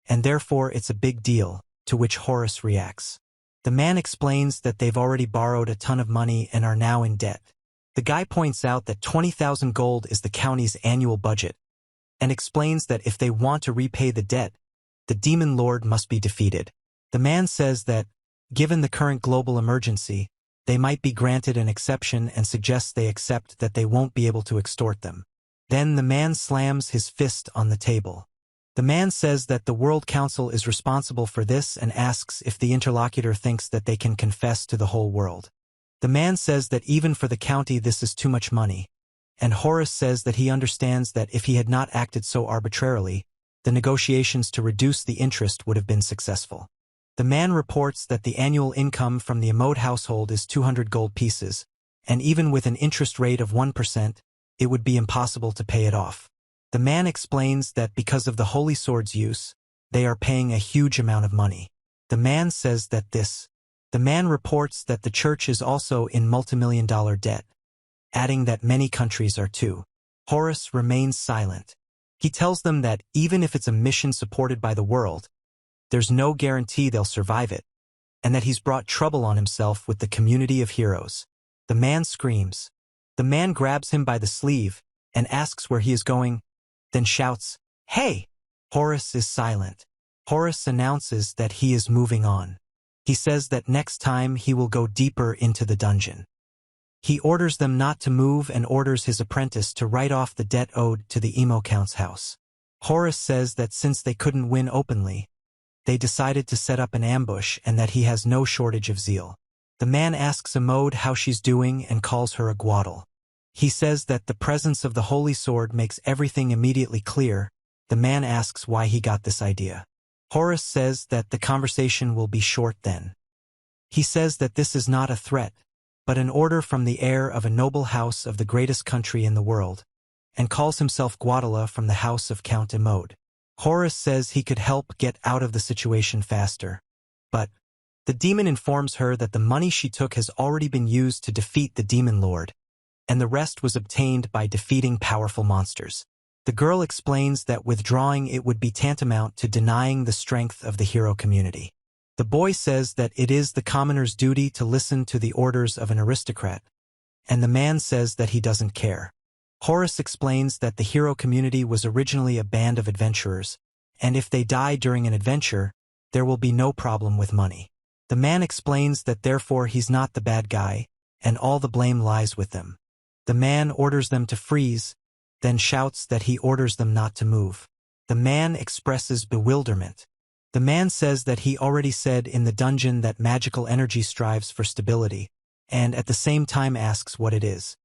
and therefore it's a big deal, to which Horus reacts. The man explains that they've already borrowed a ton of money and are now in debt. The guy points out that 20,000 gold is the county's annual budget, and explains that if they want to repay the debt, the demon lord must be defeated. The man says that, given the current global emergency, they might be granted an exception and suggests they accept that they won't be able to extort them. Then the man slams his fist on the table. The man says that the World Council is responsible for this and asks if the interlocutor thinks that they can confess to the whole world. The man says that even for the county this is too much money, and Horus says that he understands that if he had not acted so arbitrarily, the negotiations to reduce the interest would have been successful. The man reports that the annual income from the Amode household is 200 gold pieces, and even with an interest rate of 1%, it would be impossible to pay it off. The man explains that because of the Holy Sword's use, they are paying a huge amount of money. The man says that the man reports that the church is also in multimillion-dollar debt, adding that many countries are too. Horus remains silent. He tells them that even if it's a mission supported by the world, there's no guarantee they'll survive it, and that he's brought trouble on himself with the community of heroes. The man screams. The man grabs him by the sleeve and asks where he is going, then shouts, "Hey!" Horus is silent. Horus announces that he is moving on. He says that next time he will go deeper into the dungeon. He orders them not to move and orders his apprentice to write off the debt owed to the emo count's house. Horus says that since they couldn't win openly, they decided to set up an ambush and that he has no shortage of zeal. The man asks Amode how she's doing and calls her a gwaddle. He says that the presence of the Holy Sword makes everything immediately clear. The man asks why he got this idea. Horus says that the conversation will be short then. He says that this is not a threat, but an order from the heir of a noble house of the greatest country in the world, and calls himself Gwadala from the house of Count Amode. Horus says he could help get out of the situation faster, but the demon informs her that the money she took has already been used to defeat the demon lord, and the rest was obtained by defeating powerful monsters. The girl explains that withdrawing it would be tantamount to denying the strength of the hero community. The boy says that it is the commoner's duty to listen to the orders of an aristocrat, and the man says that he doesn't care. Horus explains that the hero community was originally a band of adventurers, and if they die during an adventure, there will be no problem with money. The man explains that therefore he's not the bad guy, and all the blame lies with them. The man orders them to freeze, then shouts that he orders them not to move. The man expresses bewilderment. The man says that he already said in the dungeon that magical energy strives for stability, and at the same time asks what it is.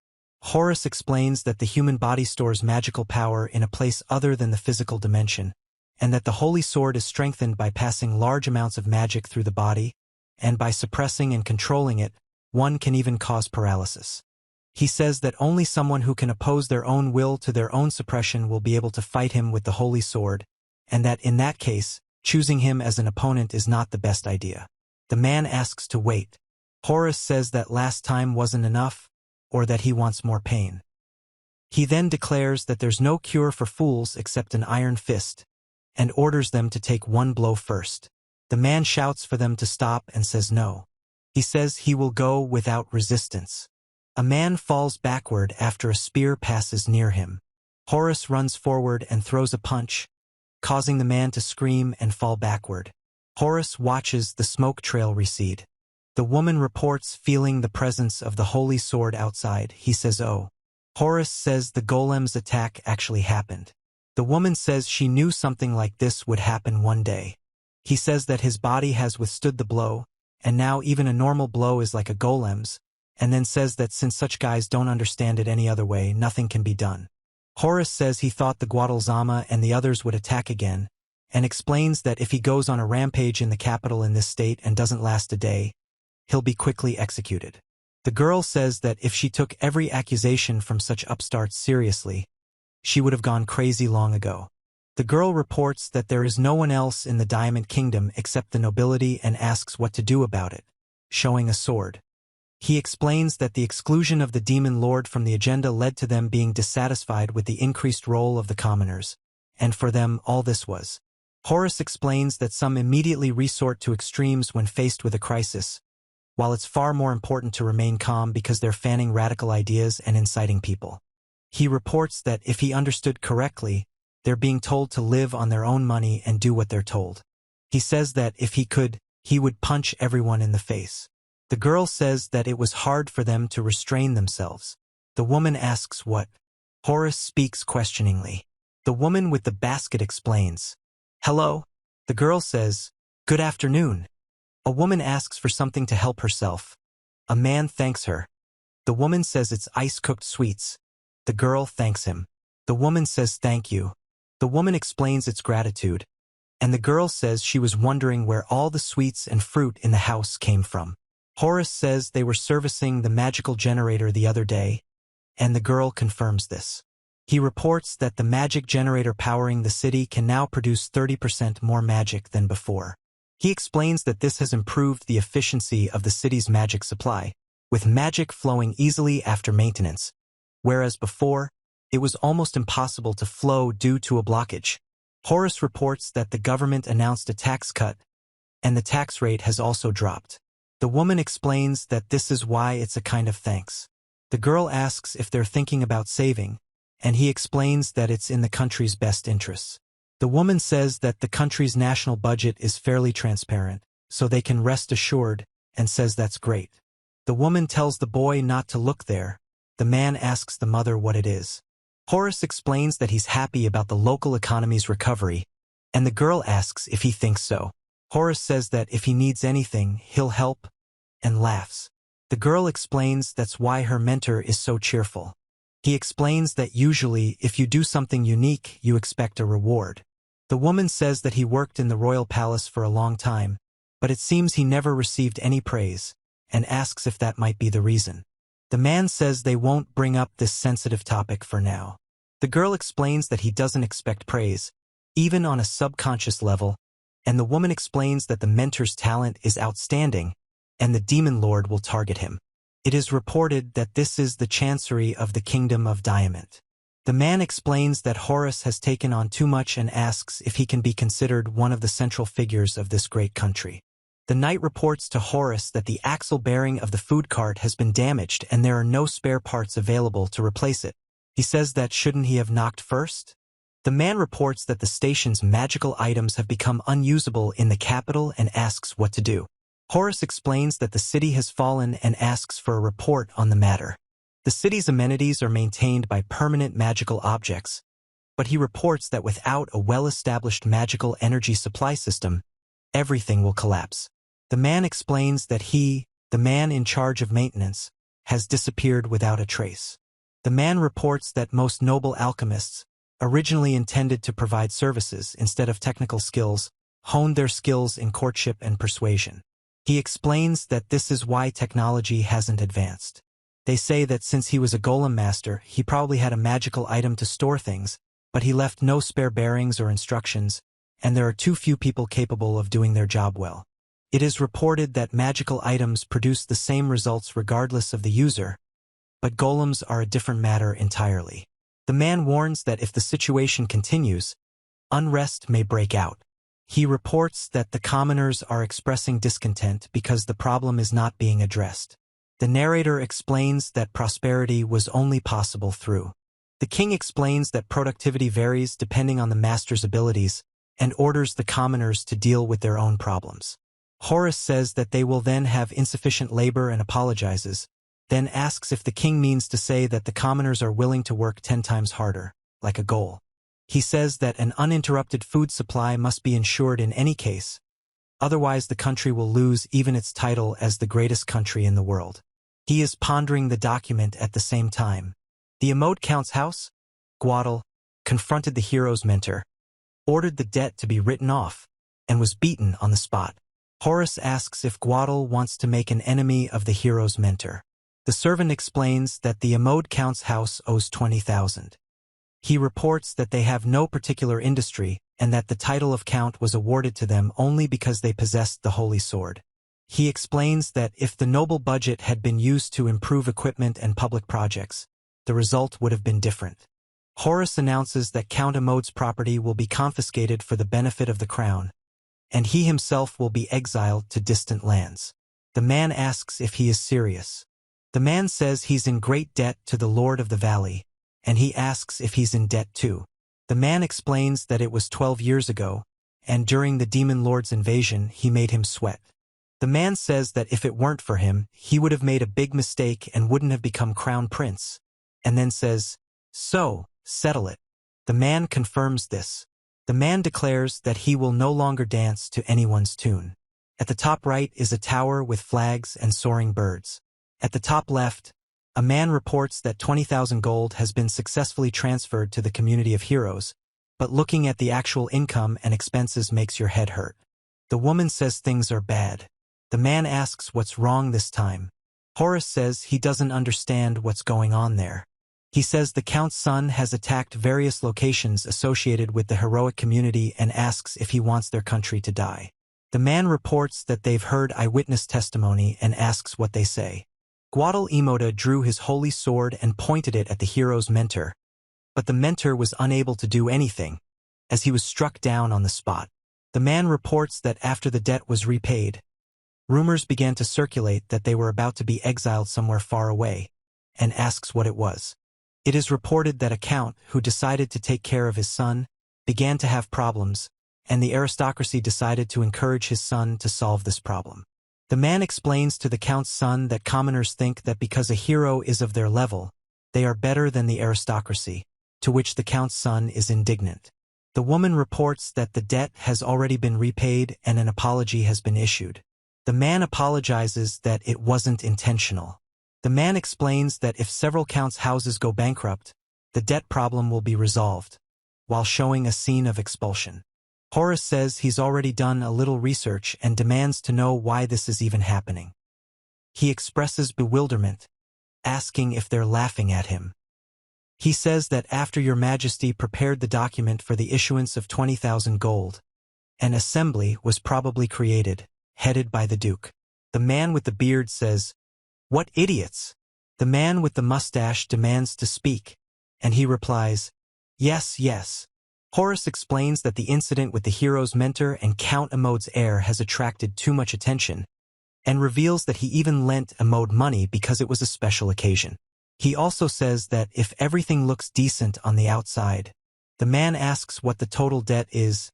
Horus explains that the human body stores magical power in a place other than the physical dimension, and that the holy sword is strengthened by passing large amounts of magic through the body, and by suppressing and controlling it, one can even cause paralysis. He says that only someone who can oppose their own will to their own suppression will be able to fight him with the holy sword, and that in that case, choosing him as an opponent is not the best idea. The man asks to wait. Horus says that last time wasn't enough, or that he wants more pain. He then declares that there's no cure for fools except an iron fist, and orders them to take one blow first. The man shouts for them to stop and says no. He says he will go without resistance. A man falls backward after a spear passes near him. Horus runs forward and throws a punch, causing the man to scream and fall backward. Horus watches the smoke trail recede. The woman reports feeling the presence of the holy sword outside. He says, "Oh." Horus says the golem's attack actually happened. The woman says she knew something like this would happen one day. He says that his body has withstood the blow, and now even a normal blow is like a golem's, and then says that since such guys don't understand it any other way, nothing can be done. Horus says he thought the Guadalzama and the others would attack again, and explains that if he goes on a rampage in the capital in this state and doesn't last a day, he'll be quickly executed. The girl says that if she took every accusation from such upstarts seriously, she would have gone crazy long ago. The girl reports that there is no one else in the Diamond Kingdom except the nobility and asks what to do about it, showing a sword. He explains that the exclusion of the demon lord from the agenda led to them being dissatisfied with the increased role of the commoners, and for them all this was. Horus explains that some immediately resort to extremes when faced with a crisis, while it's far more important to remain calm because they're fanning radical ideas and inciting people. He reports that if he understood correctly, they're being told to live on their own money and do what they're told. He says that if he could, he would punch everyone in the face. The girl says that it was hard for them to restrain themselves. The woman asks what. Horus speaks questioningly. The woman with the basket explains. "Hello?" The girl says, "Good afternoon." A woman asks for something to help herself. A man thanks her. The woman says it's ice-cooked sweets. The girl thanks him. The woman says thank you. The woman explains its gratitude, and the girl says she was wondering where all the sweets and fruit in the house came from. Horus says they were servicing the magical generator the other day, and the girl confirms this. He reports that the magic generator powering the city can now produce 30% more magic than before. He explains that this has improved the efficiency of the city's magic supply, with magic flowing easily after maintenance, whereas before, it was almost impossible to flow due to a blockage. Horus reports that the government announced a tax cut, and the tax rate has also dropped. The woman explains that this is why it's a kind of thanks. The girl asks if they're thinking about saving, and he explains that it's in the country's best interests. The woman says that the country's national budget is fairly transparent, so they can rest assured, and says that's great. The woman tells the boy not to look there. The man asks the mother what it is. Horus explains that he's happy about the local economy's recovery, and the girl asks if he thinks so. Horus says that if he needs anything, he'll help, and laughs. The girl explains that's why her mentor is so cheerful. He explains that usually, if you do something unique, you expect a reward. The woman says that he worked in the royal palace for a long time, but it seems he never received any praise, and asks if that might be the reason. The man says they won't bring up this sensitive topic for now. The girl explains that he doesn't expect praise, even on a subconscious level, and the woman explains that the mentor's talent is outstanding, and the demon lord will target him. It is reported that this is the chancery of the Kingdom of Diamond. The man explains that Horus has taken on too much and asks if he can be considered one of the central figures of this great country. The knight reports to Horus that the axle bearing of the food cart has been damaged and there are no spare parts available to replace it. He says that shouldn't he have knocked first? The man reports that the station's magical items have become unusable in the capital and asks what to do. Horus explains that the city has fallen and asks for a report on the matter. The city's amenities are maintained by permanent magical objects, but he reports that without a well-established magical energy supply system, everything will collapse. The man explains that he, the man in charge of maintenance, has disappeared without a trace. The man reports that most noble alchemists, originally intended to provide services instead of technical skills, honed their skills in courtship and persuasion. He explains that this is why technology hasn't advanced. They say that since he was a golem master, he probably had a magical item to store things, but he left no spare bearings or instructions, and there are too few people capable of doing their job well. It is reported that magical items produce the same results regardless of the user, but golems are a different matter entirely. The man warns that if the situation continues, unrest may break out. He reports that the commoners are expressing discontent because the problem is not being addressed. The narrator explains that prosperity was only possible through. The king explains that productivity varies depending on the master's abilities and orders the commoners to deal with their own problems. Horus says that they will then have insufficient labor and apologizes, then asks if the king means to say that the commoners are willing to work 10 times harder, like a goal. He says that an uninterrupted food supply must be ensured in any case, otherwise the country will lose even its title as the greatest country in the world. He is pondering the document at the same time. The Count's house, Guadal, confronted the hero's mentor, ordered the debt to be written off, and was beaten on the spot. Horus asks if Guadal wants to make an enemy of the hero's mentor. The servant explains that the Count's house owes 20,000. He reports that they have no particular industry and that the title of Count was awarded to them only because they possessed the holy sword. He explains that if the noble budget had been used to improve equipment and public projects, the result would have been different. Horus announces that Count Amod's property will be confiscated for the benefit of the crown, and he himself will be exiled to distant lands. The man asks if he is serious. The man says he's in great debt to the Lord of the Valley, and he asks if he's in debt too. The man explains that it was 12 years ago, and during the Demon Lord's invasion he made him sweat. The man says that if it weren't for him, he would have made a big mistake and wouldn't have become crown prince, and then says, "So, settle it." The man confirms this. The man declares that he will no longer dance to anyone's tune. At the top right is a tower with flags and soaring birds. At the top left, a man reports that 20,000 gold has been successfully transferred to the community of heroes, but looking at the actual income and expenses makes your head hurt. The woman says things are bad. The man asks what's wrong this time. Horus says he doesn't understand what's going on there. He says the Count's son has attacked various locations associated with the heroic community and asks if he wants their country to die. The man reports that they've heard eyewitness testimony and asks what they say. Guadal drew his holy sword and pointed it at the hero's mentor, but the mentor was unable to do anything, as he was struck down on the spot. The man reports that after the debt was repaid, rumors began to circulate that they were about to be exiled somewhere far away, and asks what it was. It is reported that a count who decided to take care of his son began to have problems, and the aristocracy decided to encourage his son to solve this problem. The man explains to the Count's son that commoners think that because a hero is of their level, they are better than the aristocracy, to which the Count's son is indignant. The woman reports that the debt has already been repaid and an apology has been issued. The man apologizes that it wasn't intentional. The man explains that if several Count's houses go bankrupt, the debt problem will be resolved, while showing a scene of expulsion. Horus says he's already done a little research and demands to know why this is even happening. He expresses bewilderment, asking if they're laughing at him. He says that after Your Majesty prepared the document for the issuance of 20,000 gold, an assembly was probably created, headed by the Duke. The man with the beard says, "What idiots!" The man with the mustache demands to speak, and he replies, "Yes, yes." Horus explains that the incident with the hero's mentor and Count Amod's heir has attracted too much attention, and reveals that he even lent Amod money because it was a special occasion. He also says that if everything looks decent on the outside, the man asks what the total debt is,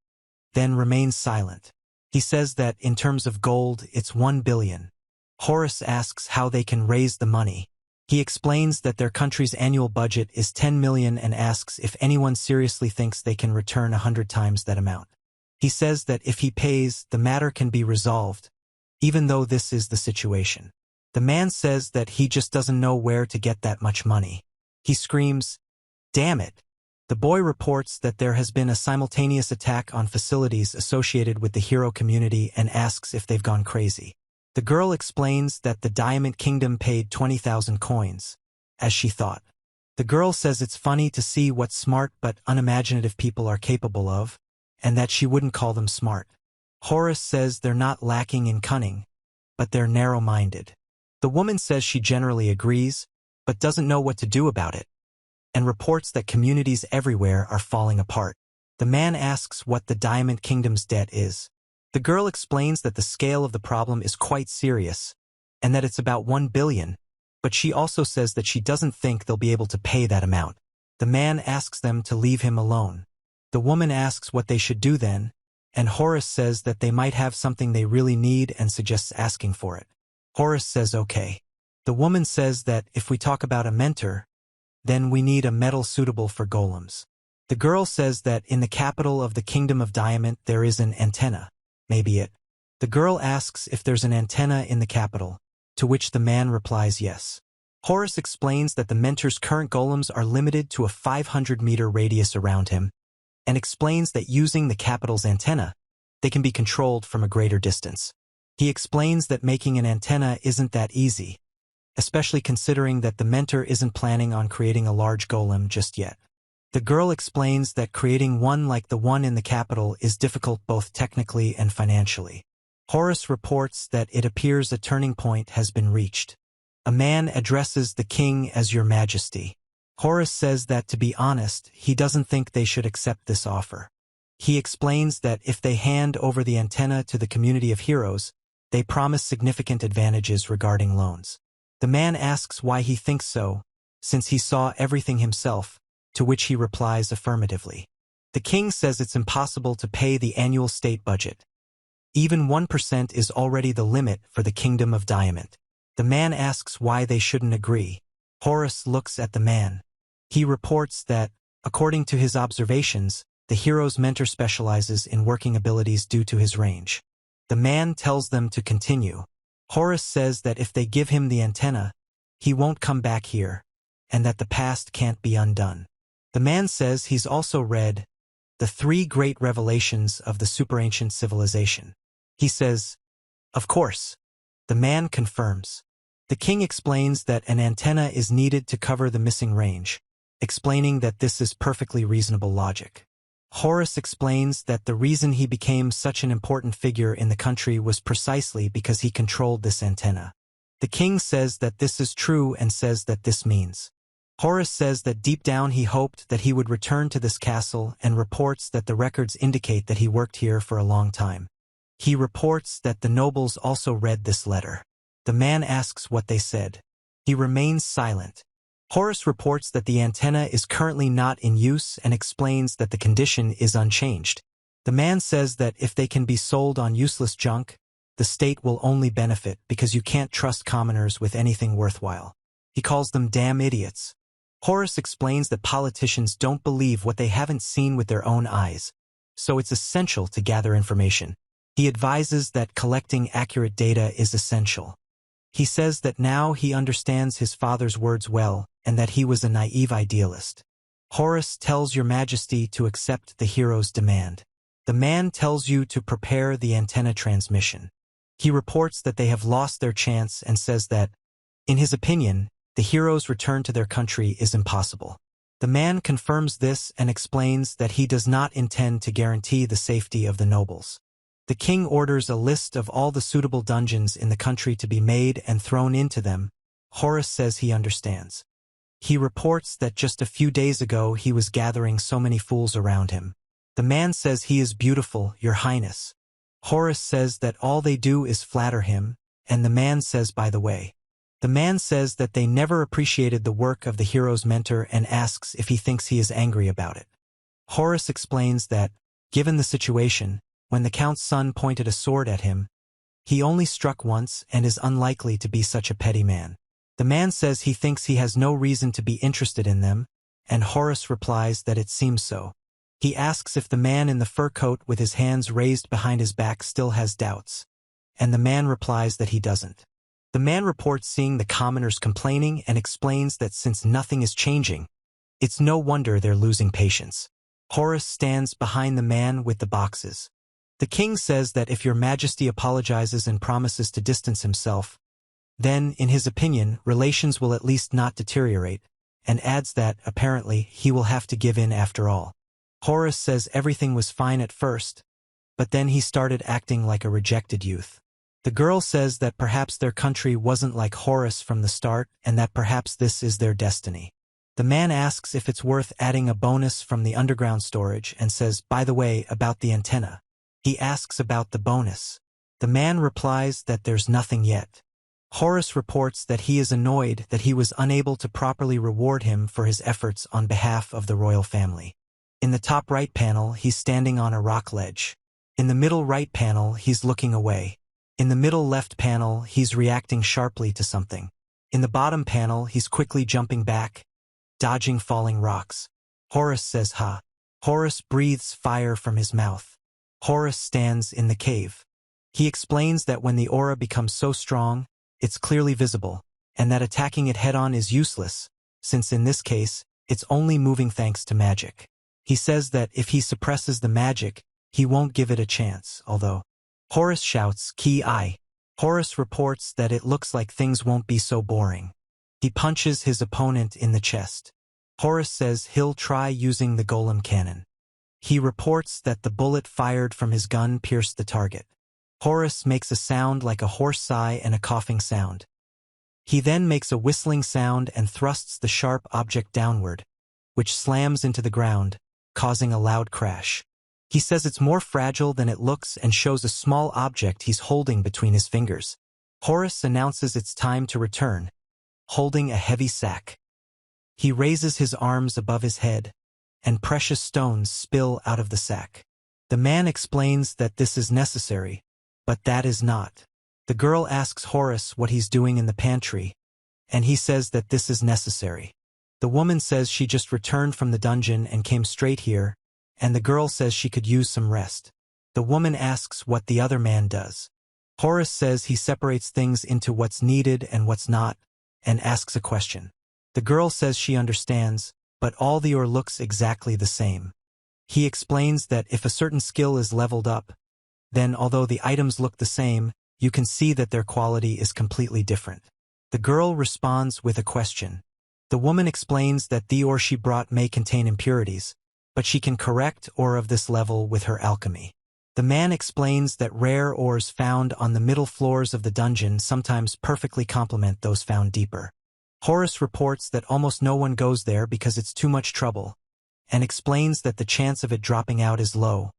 then remains silent. He says that in terms of gold, it's 1 billion. Horus asks how they can raise the money. He explains that their country's annual budget is 10 million and asks if anyone seriously thinks they can return 100 times that amount. He says that if he pays, the matter can be resolved, even though this is the situation. The man says that he just doesn't know where to get that much money. He screams, "Damn it! The boy reports that there has been a simultaneous attack on facilities associated with the hero community and asks if they've gone crazy. The girl explains that the Diamond Kingdom paid 20,000 coins, as she thought. The girl says it's funny to see what smart but unimaginative people are capable of, and that she wouldn't call them smart. Horus says they're not lacking in cunning, but they're narrow-minded. The woman says she generally agrees, but doesn't know what to do about it, and reports that communities everywhere are falling apart. The man asks what the Diamond Kingdom's debt is. The girl explains that the scale of the problem is quite serious, and that it's about 1 billion, but she also says that she doesn't think they'll be able to pay that amount. The man asks them to leave him alone. The woman asks what they should do then, and Horus says that they might have something they really need and suggests asking for it. Horus says okay. The woman says that if we talk about a mentor, then we need a metal suitable for golems. The girl says that in the capital of the Kingdom of Diamond there is an antenna. Maybe it. The girl asks if there's an antenna in the capital, to which the man replies yes. Horus explains that the mentor's current golems are limited to a 500-meter radius around him, and explains that using the capital's antenna, they can be controlled from a greater distance. He explains that making an antenna isn't that easy, especially considering that the mentor isn't planning on creating a large golem just yet. The girl explains that creating one like the one in the capital is difficult both technically and financially. Horus reports that it appears a turning point has been reached. A man addresses the king as Your Majesty. Horus says that, to be honest, he doesn't think they should accept this offer. He explains that if they hand over the antenna to the community of heroes, they promise significant advantages regarding loans. The man asks why he thinks so, since he saw everything himself, to which he replies affirmatively. The king says it's impossible to pay the annual state budget. Even 1% is already the limit for the Kingdom of Diamond. The man asks why they shouldn't agree. Horus looks at the man. He reports that, according to his observations, the hero's mentor specializes in working abilities due to his range. The man tells them to continue. Horus says that if they give him the antenna, he won't come back here, and that the past can't be undone. The man says he's also read the 3 great revelations of the superancient civilization. He says, of course. The man confirms. The king explains that an antenna is needed to cover the missing range, explaining that this is perfectly reasonable logic. Horus explains that the reason he became such an important figure in the country was precisely because he controlled this antenna. The king says that this is true and says that this means. Horus says that deep down he hoped that he would return to this castle and reports that the records indicate that he worked here for a long time. He reports that the nobles also read this letter. The man asks what they said. He remains silent. Horus reports that the antenna is currently not in use and explains that the condition is unchanged. The man says that if they can be sold on useless junk, the state will only benefit because you can't trust commoners with anything worthwhile. He calls them damn idiots. Horus explains that politicians don't believe what they haven't seen with their own eyes, so it's essential to gather information. He advises that collecting accurate data is essential. He says that now he understands his father's words well, and that he was a naive idealist. Horus tells Your Majesty to accept the hero's demand. The man tells you to prepare the antenna transmission. He reports that they have lost their chance and says that, in his opinion, the hero's return to their country is impossible. The man confirms this and explains that he does not intend to guarantee the safety of the nobles. The king orders a list of all the suitable dungeons in the country to be made and thrown into them. Horus says he understands. He reports that just a few days ago he was gathering so many fools around him. The man says he is beautiful, Your Highness. Horus says that all they do is flatter him, and the man says by the way. The man says that they never appreciated the work of the hero's mentor and asks if he thinks he is angry about it. Horus explains that, given the situation, when the Count's son pointed a sword at him, he only struck once and is unlikely to be such a petty man. The man says he thinks he has no reason to be interested in them, and Horus replies that it seems so. He asks if the man in the fur coat with his hands raised behind his back still has doubts, and the man replies that he doesn't. The man reports seeing the commoners complaining and explains that since nothing is changing, It's no wonder they're losing patience. Horus stands behind the man with the boxes. The king says that if your majesty apologizes and promises to distance himself, then, in his opinion, relations will at least not deteriorate, and adds that, apparently, he will have to give in after all. Horus says everything was fine at first, but then he started acting like a rejected youth. The girl says that perhaps their country wasn't like Horus from the start and that perhaps this is their destiny. The man asks if it's worth adding a bonus from the underground storage and says, by the way, about the antenna. He asks about the bonus. The man replies that there's nothing yet. Horus reports that he is annoyed that he was unable to properly reward him for his efforts on behalf of the royal family. In the top right panel, he's standing on a rock ledge. In the middle right panel, he's looking away. In the middle left panel, he's reacting sharply to something. In the bottom panel, he's quickly jumping back, dodging falling rocks. Horus says ha. Horus breathes fire from his mouth. Horus stands in the cave. He explains that when the aura becomes so strong, it's clearly visible, and that attacking it head-on is useless, since in this case, it's only moving thanks to magic. He says that if he suppresses the magic, he won't give it a chance, although Horus shouts, "Ki I." Horus reports that it looks like things won't be so boring. He punches his opponent in the chest. Horus says he'll try using the golem cannon. He reports that the bullet fired from his gun pierced the target. Horus makes a sound like a hoarse sigh and a coughing sound. He then makes a whistling sound and thrusts the sharp object downward, which slams into the ground, causing a loud crash. He says it's more fragile than it looks and shows a small object he's holding between his fingers. Horus announces it's time to return, holding a heavy sack. He raises his arms above his head, and precious stones spill out of the sack. The man explains that this is necessary, but that is not. The girl asks Horus what he's doing in the pantry, and he says that this is necessary. The woman says she just returned from the dungeon and came straight here, and the girl says she could use some rest. The woman asks what the other man does. Horus says he separates things into what's needed and what's not, and asks a question. The girl says she understands, but all the ore looks exactly the same. He explains that if a certain skill is leveled up, then although the items look the same, you can see that their quality is completely different. The girl responds with a question. The woman explains that the ore she brought may contain impurities, but she can correct ore of this level with her alchemy. The man explains that rare ores found on the middle floors of the dungeon sometimes perfectly complement those found deeper. Horus reports that almost no one goes there because it's too much trouble, and explains that the chance of it dropping out is low,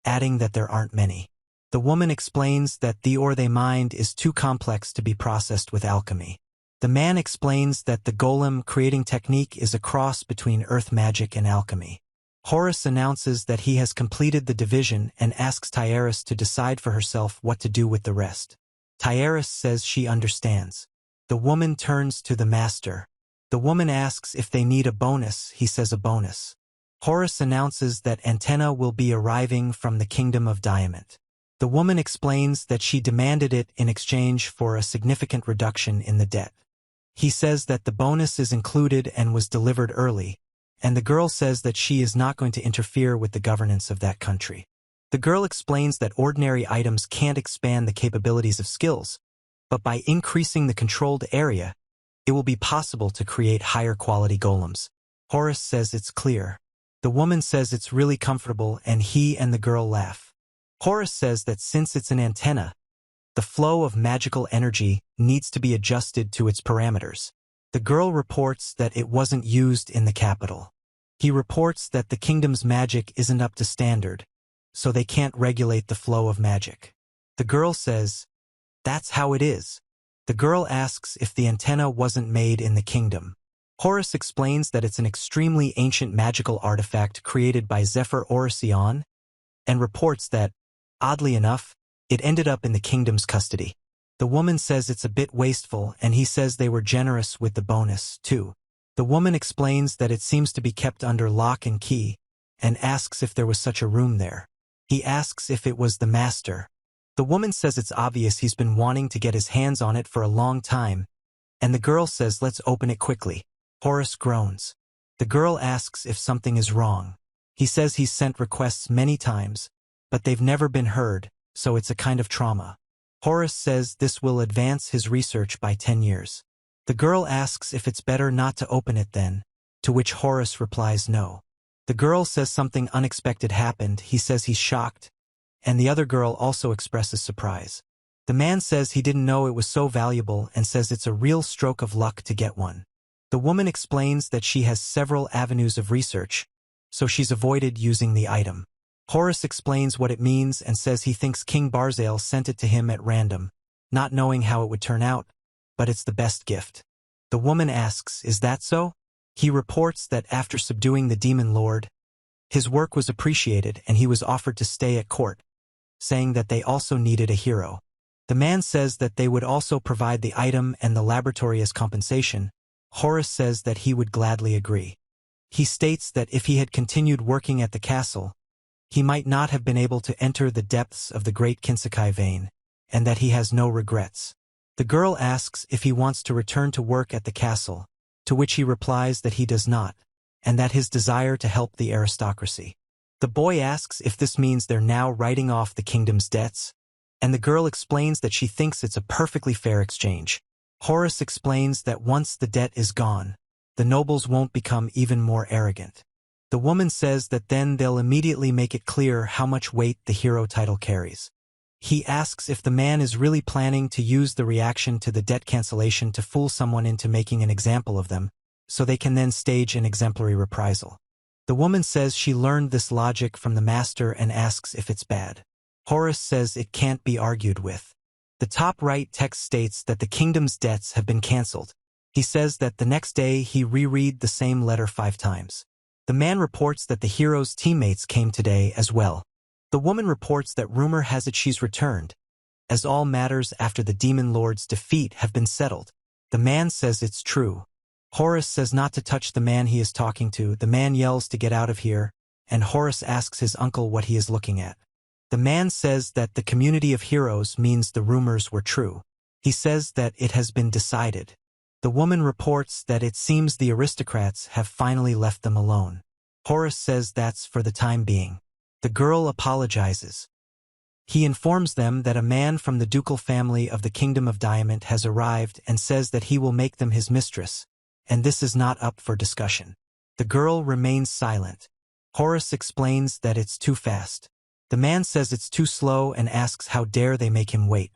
adding that there aren't many. The woman explains that the ore they mined is too complex to be processed with alchemy. The man explains that the golem creating technique is a cross between earth magic and alchemy. Horus announces that he has completed the division and asks Tyaris to decide for herself what to do with the rest. Tyaris says she understands. The woman turns to the master. The woman asks if they need a bonus. He says a bonus. Horus announces that antenna will be arriving from the kingdom of Diamond. The woman explains that she demanded it in exchange for a significant reduction in the debt. He says that the bonus is included and was delivered early, and the girl says that she is not going to interfere with the governance of that country. The girl explains that ordinary items can't expand the capabilities of skills, but by increasing the controlled area, it will be possible to create higher quality golems. Horus says it's clear. The woman says it's really comfortable and he and the girl laugh. Horus says that since it's an antenna, the flow of magical energy needs to be adjusted to its parameters. The girl reports that it wasn't used in the capital. He reports that the kingdom's magic isn't up to standard, so they can't regulate the flow of magic. The girl says, "That's how it is." The girl asks if the antenna wasn't made in the kingdom. Horus explains that it's an extremely ancient magical artifact created by Zephyr Oricyon, and reports that, oddly enough, it ended up in the kingdom's custody. The woman says it's a bit wasteful, and he says they were generous with the bonus, too. The woman explains that it seems to be kept under lock and key, and asks if there was such a room there. He asks if it was the master. The woman says it's obvious he's been wanting to get his hands on it for a long time, and the girl says let's open it quickly. Horus groans. The girl asks if something is wrong. He says he's sent requests many times, but they've never been heard, so it's a kind of trauma. Horus says this will advance his research by 10 years. The girl asks if it's better not to open it then, to which Horus replies no. The girl says something unexpected happened. He says he's shocked, and the other girl also expresses surprise. The man says he didn't know it was so valuable and says it's a real stroke of luck to get one. The woman explains that she has several avenues of research, so she's avoided using the item. Horus explains what it means and says he thinks King Barzael sent it to him at random, not knowing how it would turn out, but it's the best gift. The woman asks, is that so? He reports that after subduing the demon lord, his work was appreciated and he was offered to stay at court, saying that they also needed a hero. The man says that they would also provide the item and the laboratory as compensation. Horus says that he would gladly agree. He states that if he had continued working at the castle, he might not have been able to enter the depths of the great Kinsekai vein, and that he has no regrets. The girl asks if he wants to return to work at the castle, to which he replies that he does not, and that his desire to help the aristocracy. The boy asks if this means they're now writing off the kingdom's debts, and the girl explains that she thinks it's a perfectly fair exchange. Horus explains that once the debt is gone, the nobles won't become even more arrogant. The woman says that then they'll immediately make it clear how much weight the hero title carries. He asks if the man is really planning to use the reaction to the debt cancellation to fool someone into making an example of them, so they can then stage an exemplary reprisal. The woman says she learned this logic from the master and asks if it's bad. Horus says it can't be argued with. The top right text states that the kingdom's debts have been cancelled. He says that the next day he reread the same letter 5 times. The man reports that the hero's teammates came today as well. The woman reports that rumor has it she's returned, as all matters after the demon lord's defeat have been settled. The man says it's true. Horus says not to touch the man he is talking to. The man yells to get out of here, and Horus asks his uncle what he is looking at. The man says that the community of heroes means the rumors were true. He says that it has been decided. The woman reports that it seems the aristocrats have finally left them alone. Horus says that's for the time being. The girl apologizes. He informs them that a man from the ducal family of the Kingdom of Diamond has arrived and says that he will make them his mistress, and this is not up for discussion. The girl remains silent. Horus explains that it's too fast. The man says it's too slow and asks how dare they make him wait.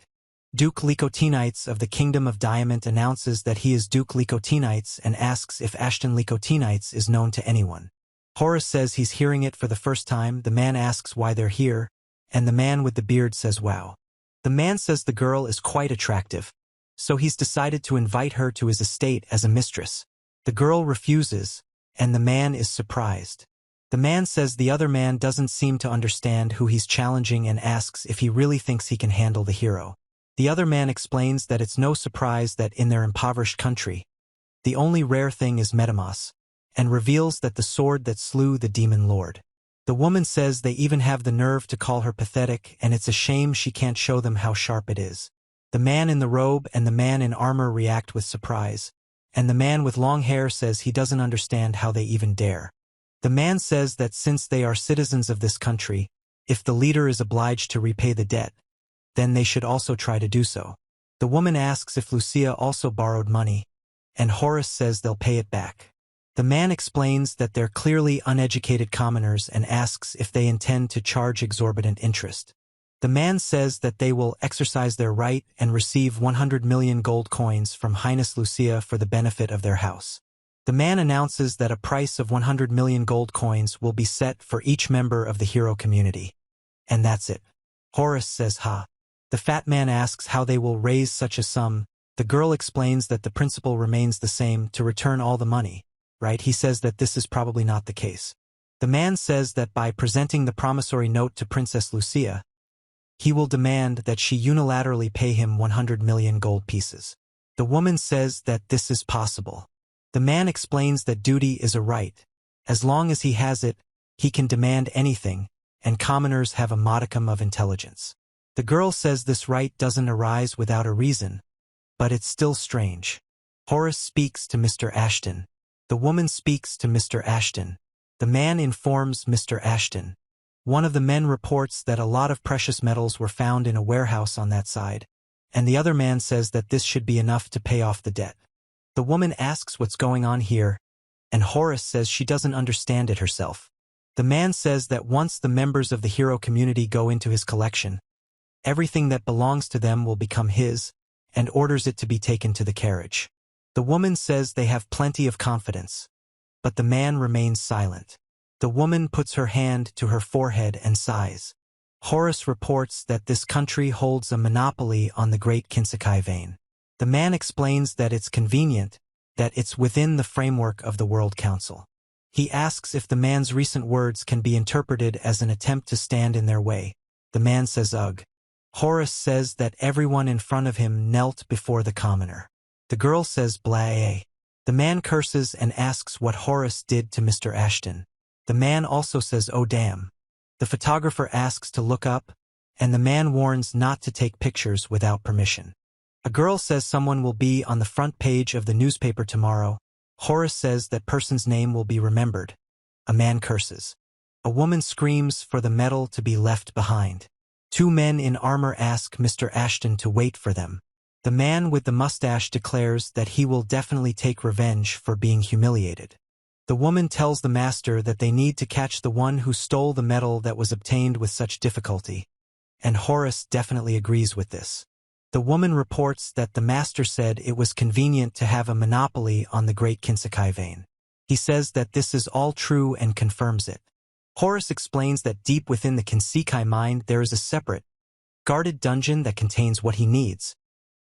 Duke Lycotenites of the Kingdom of Diamond announces that he is Duke Lycotenites and asks if Ashton Lycotenites is known to anyone. Horus says he's hearing it for the first time. The man asks why they're here, and the man with the beard says wow. The man says the girl is quite attractive, so he's decided to invite her to his estate as a mistress. The girl refuses, and the man is surprised. The man says the other man doesn't seem to understand who he's challenging and asks if he really thinks he can handle the hero. The other man explains that it's no surprise that in their impoverished country, the only rare thing is metamos, and reveals that the sword that slew the demon lord. The woman says they even have the nerve to call her pathetic, and it's a shame she can't show them how sharp it is. The man in the robe and the man in armor react with surprise, and the man with long hair says he doesn't understand how they even dare. The man says that since they are citizens of this country, if the leader is obliged to repay the debt, then they should also try to do so. The woman asks if Lucia also borrowed money, and Horus says they'll pay it back. The man explains that they're clearly uneducated commoners and asks if they intend to charge exorbitant interest. The man says that they will exercise their right and receive 100 million gold coins from Highness Lucia for the benefit of their house. The man announces that a price of 100 million gold coins will be set for each member of the hero community. And that's it. Horus says ha. The fat man asks how they will raise such a sum. The girl explains that the principle remains the same, to return all the money, right? He says that this is probably not the case. The man says that by presenting the promissory note to Princess Lucia, he will demand that she unilaterally pay him 100 million gold pieces. The woman says that this is possible. The man explains that duty is a right. As long as he has it, he can demand anything, and commoners have a modicum of intelligence. The girl says this right doesn't arise without a reason, but it's still strange. Horus speaks to Mr. Ashton. The woman speaks to Mr. Ashton. The man informs Mr. Ashton. One of the men reports that a lot of precious metals were found in a warehouse on that side, and the other man says that this should be enough to pay off the debt. The woman asks what's going on here, and Horus says she doesn't understand it herself. The man says that once the members of the hero community go into his collection, everything that belongs to them will become his, and orders it to be taken to the carriage. The woman says they have plenty of confidence, but the man remains silent. The woman puts her hand to her forehead and sighs. Horus reports that this country holds a monopoly on the great Kinsekai vein. The man explains that it's convenient, that it's within the framework of the World Council. He asks if the man's recent words can be interpreted as an attempt to stand in their way. The man says ugh. Horus says that everyone in front of him knelt before the commoner. The girl says blah. The man curses and asks what Horus did to Mr. Ashton. The man also says oh damn. The photographer asks to look up, and the man warns not to take pictures without permission. A girl says someone will be on the front page of the newspaper tomorrow. Horus says that person's name will be remembered. A man curses. A woman screams for the medal to be left behind. Two men in armor ask Mr. Ashton to wait for them. The man with the mustache declares that he will definitely take revenge for being humiliated. The woman tells the master that they need to catch the one who stole the medal that was obtained with such difficulty, and Horus definitely agrees with this. The woman reports that the master said it was convenient to have a monopoly on the great Kinsekai vein. He says that this is all true and confirms it. Horus explains that deep within the Kinsekai mine there is a separate, guarded dungeon that contains what he needs,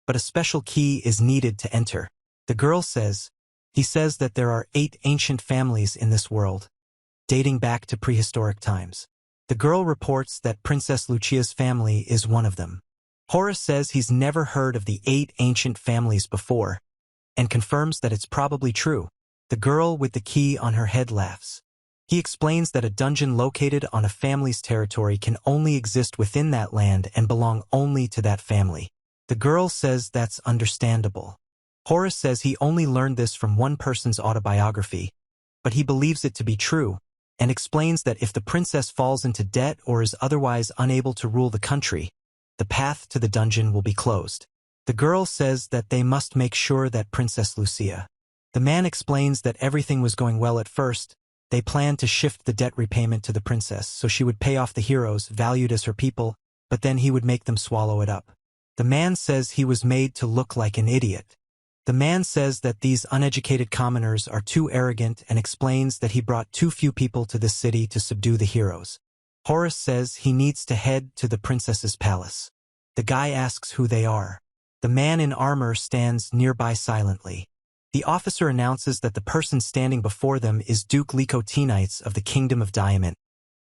but a special key is needed to enter. The girl says, he says that there are 8 ancient families in this world, dating back to prehistoric times. The girl reports that Princess Lucia's family is one of them. Horus says he's never heard of the 8 ancient families before, and confirms that it's probably true. The girl with the key on her head laughs. He explains that a dungeon located on a family's territory can only exist within that land and belong only to that family. The girl says that's understandable. Horus says he only learned this from one person's autobiography, but he believes it to be true, and explains that if the princess falls into debt or is otherwise unable to rule the country, the path to the dungeon will be closed. The girl says that they must make sure that Princess Lucia. The man explains that everything was going well at first. They planned to shift the debt repayment to the princess so she would pay off the heroes valued as her people, but then he would make them swallow it up. The man says he was made to look like an idiot. The man says that these uneducated commoners are too arrogant and explains that he brought too few people to this city to subdue the heroes. Horus says he needs to head to the princess's palace. The guy asks who they are. The man in armor stands nearby silently. The officer announces that the person standing before them is Duke Lycotenites of the Kingdom of Diamond,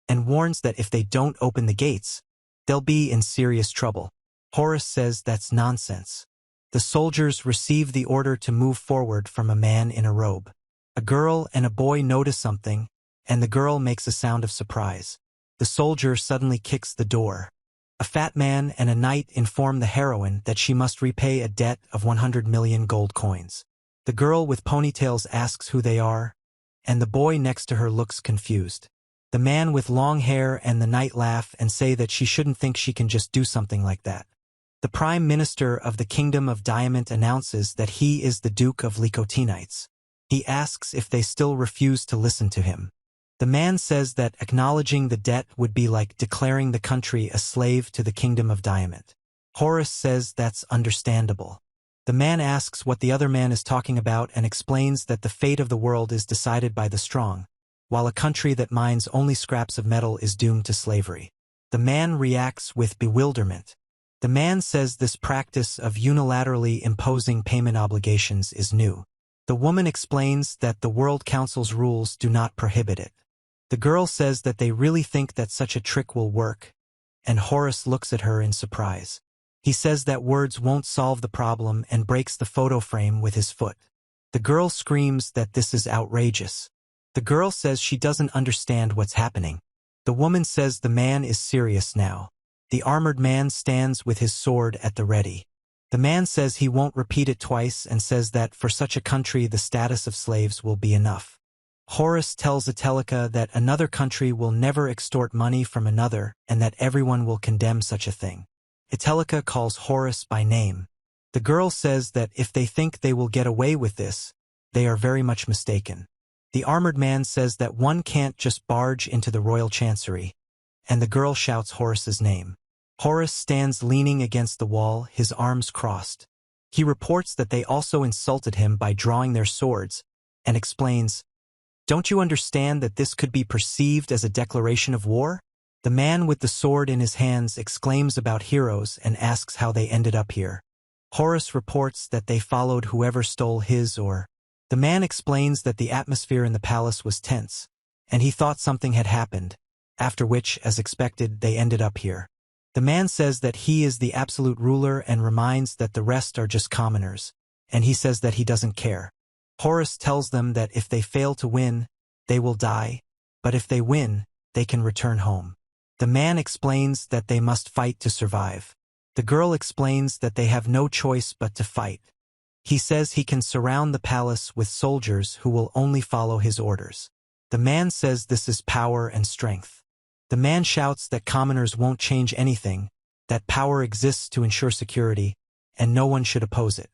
and warns that if they don't open the gates, they'll be in serious trouble. Horus says that's nonsense. The soldiers receive the order to move forward from a man in a robe. A girl and a boy notice something, and the girl makes a sound of surprise. The soldier suddenly kicks the door. A fat man and a knight inform the heroine that she must repay a debt of 100 million gold coins. The girl with ponytails asks who they are, and the boy next to her looks confused. The man with long hair and the knight laugh and say that she shouldn't think she can just do something like that. The Prime Minister of the Kingdom of Diamond announces that he is the Duke of Lycotenites. He asks if they still refuse to listen to him. The man says that acknowledging the debt would be like declaring the country a slave to the Kingdom of Diamond. Horus says that's understandable. The man asks what the other man is talking about and explains that the fate of the world is decided by the strong, while a country that mines only scraps of metal is doomed to slavery. The man reacts with bewilderment. The man says this practice of unilaterally imposing payment obligations is new. The woman explains that the World Council's rules do not prohibit it. The girl says that they really think that such a trick will work, and Horus looks at her in surprise. He says that words won't solve the problem and breaks the photo frame with his foot. The girl screams that this is outrageous. The girl says she doesn't understand what's happening. The woman says the man is serious now. The armored man stands with his sword at the ready. The man says he won't repeat it twice and says that for such a country the status of slaves will be enough. Horus tells Atelica that another country will never extort money from another and that everyone will condemn such a thing. Atelica calls Horus by name. The girl says that if they think they will get away with this, they are very much mistaken. The armored man says that one can't just barge into the royal chancery, and the girl shouts Horus's name. Horus stands leaning against the wall, his arms crossed. He reports that they also insulted him by drawing their swords, and explains, "Don't you understand that this could be perceived as a declaration of war?" The man with the sword in his hands exclaims about heroes and asks how they ended up here. Horus reports that they followed whoever stole his or. The man explains that the atmosphere in the palace was tense, and he thought something had happened, after which, as expected, they ended up here. The man says that he is the absolute ruler and reminds that the rest are just commoners, and he says that he doesn't care. Horus tells them that if they fail to win, they will die, but if they win, they can return home. The man explains that they must fight to survive. The girl explains that they have no choice but to fight. He says he can surround the palace with soldiers who will only follow his orders. The man says this is power and strength. The man shouts that commoners won't change anything, that power exists to ensure security, and no one should oppose it.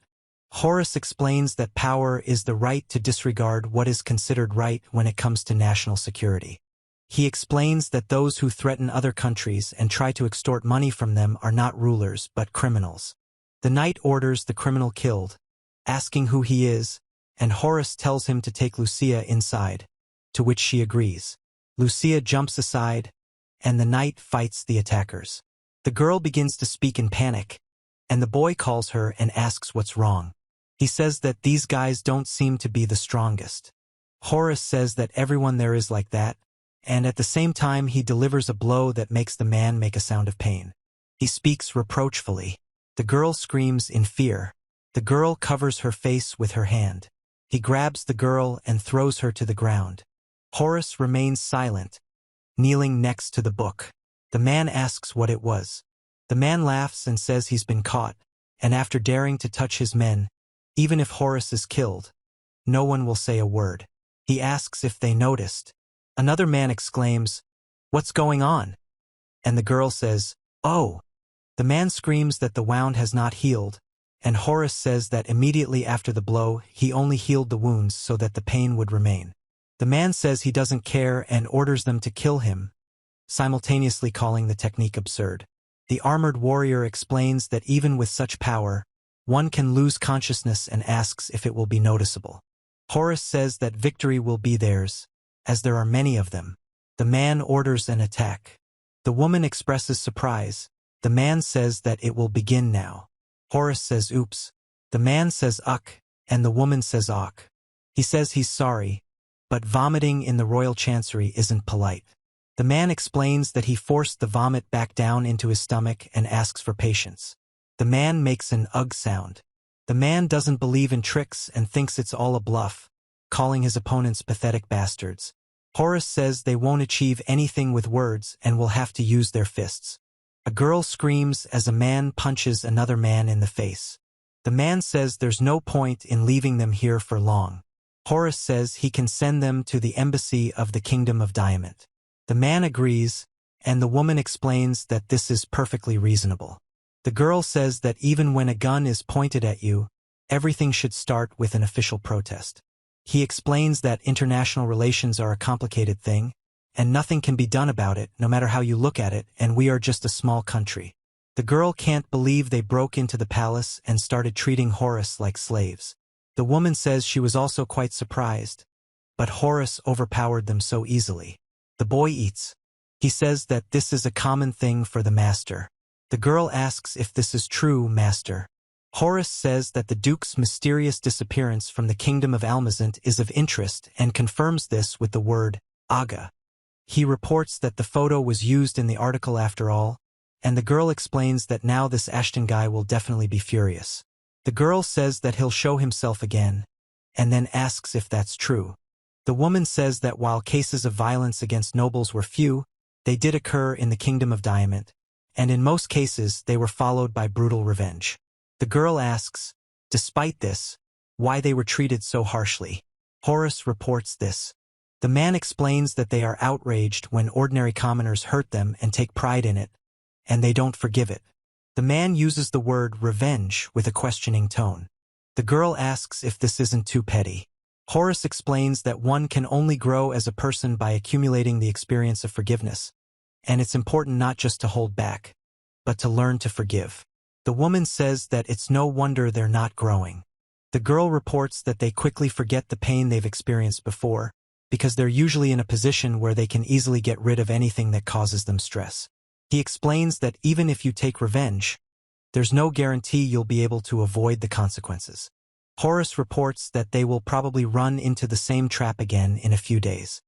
Horus explains that power is the right to disregard what is considered right when it comes to national security. He explains that those who threaten other countries and try to extort money from them are not rulers but criminals. The knight orders the criminal killed, asking who he is, and Horus tells him to take Lucia inside, to which she agrees. Lucia jumps aside, and the knight fights the attackers. The girl begins to speak in panic, and the boy calls her and asks what's wrong. He says that these guys don't seem to be the strongest. Horus says that everyone there is like that, and at the same time he delivers a blow that makes the man make a sound of pain. He speaks reproachfully. The girl screams in fear. The girl covers her face with her hand. He grabs the girl and throws her to the ground. Horus remains silent, kneeling next to the book. The man asks what it was. The man laughs and says he's been caught, and after daring to touch his men, even if Horus is killed, no one will say a word. He asks if they noticed. Another man exclaims, "What's going on?" And the girl says, "Oh." The man screams that the wound has not healed, and Horus says that immediately after the blow he only healed the wounds so that the pain would remain. The man says he doesn't care and orders them to kill him, simultaneously calling the technique absurd. The armored warrior explains that even with such power, one can lose consciousness and asks if it will be noticeable. Horus says that victory will be theirs, as there are many of them. The man orders an attack. The woman expresses surprise. The man says that it will begin now. Horus says oops. The man says uck, and the woman says awk. He says he's sorry, but vomiting in the royal chancery isn't polite. The man explains that he forced the vomit back down into his stomach and asks for patience. The man makes an ugh sound. The man doesn't believe in tricks and thinks it's all a bluff, calling his opponents pathetic bastards. Horus says they won't achieve anything with words and will have to use their fists. A girl screams as a man punches another man in the face. The man says there's no point in leaving them here for long. Horus says he can send them to the embassy of the Kingdom of Diamond. The man agrees, and the woman explains that this is perfectly reasonable. The girl says that even when a gun is pointed at you, everything should start with an official protest. He explains that international relations are a complicated thing, and nothing can be done about it, no matter how you look at it, and we are just a small country. The girl can't believe they broke into the palace and started treating Horus like slaves. The woman says she was also quite surprised, but Horus overpowered them so easily. The boy eats. He says that this is a common thing for the master. The girl asks if this is true, master. Horus says that the Duke's mysterious disappearance from the kingdom of Almazant is of interest and confirms this with the word, aga. He reports that the photo was used in the article after all, and the girl explains that now this Ashton guy will definitely be furious. The girl says that he'll show himself again, and then asks if that's true. The woman says that while cases of violence against nobles were few, they did occur in the Kingdom of Diamond, and in most cases they were followed by brutal revenge. The girl asks, despite this, why they were treated so harshly. Horus reports this. The man explains that they are outraged when ordinary commoners hurt them and take pride in it, and they don't forgive it. The man uses the word revenge with a questioning tone. The girl asks if this isn't too petty. Horus explains that one can only grow as a person by accumulating the experience of forgiveness, and it's important not just to hold back, but to learn to forgive. The woman says that it's no wonder they're not growing. The girl reports that they quickly forget the pain they've experienced before, because they're usually in a position where they can easily get rid of anything that causes them stress. He explains that even if you take revenge, there's no guarantee you'll be able to avoid the consequences. Horus reports that they will probably run into the same trap again in a few days.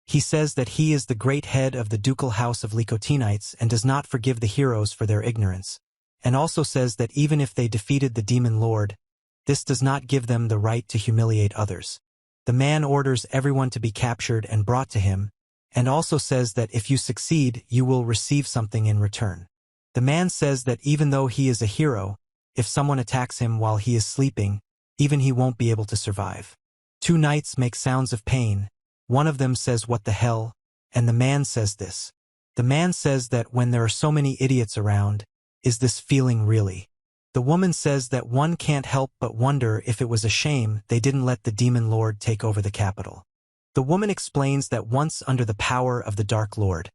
He says that he is the great head of the ducal house of Lycotenites and does not forgive the heroes for their ignorance, and also says that even if they defeated the demon lord, this does not give them the right to humiliate others. The man orders everyone to be captured and brought to him, and also says that if you succeed, you will receive something in return. The man says that even though he is a hero, if someone attacks him while he is sleeping, even he won't be able to survive. Two knights make sounds of pain. One of them says, "What the hell?" and the man says this. The man says that when there are so many idiots around, is this feeling really? The woman says that one can't help but wonder if it was a shame they didn't let the demon lord take over the capital. The woman explains that once under the power of the Dark Lord,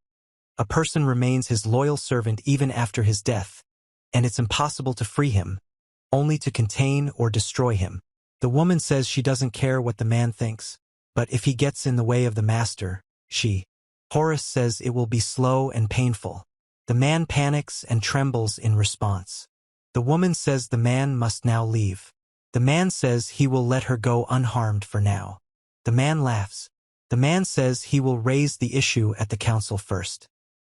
a person remains his loyal servant even after his death, and it's impossible to free him, only to contain or destroy him. The woman says she doesn't care what the man thinks, but if he gets in the way of the master, Horus says it will be slow and painful. The man panics and trembles in response. The woman says the man must now leave. The man says he will let her go unharmed for now. The man laughs. The man says he will raise the issue at the council first.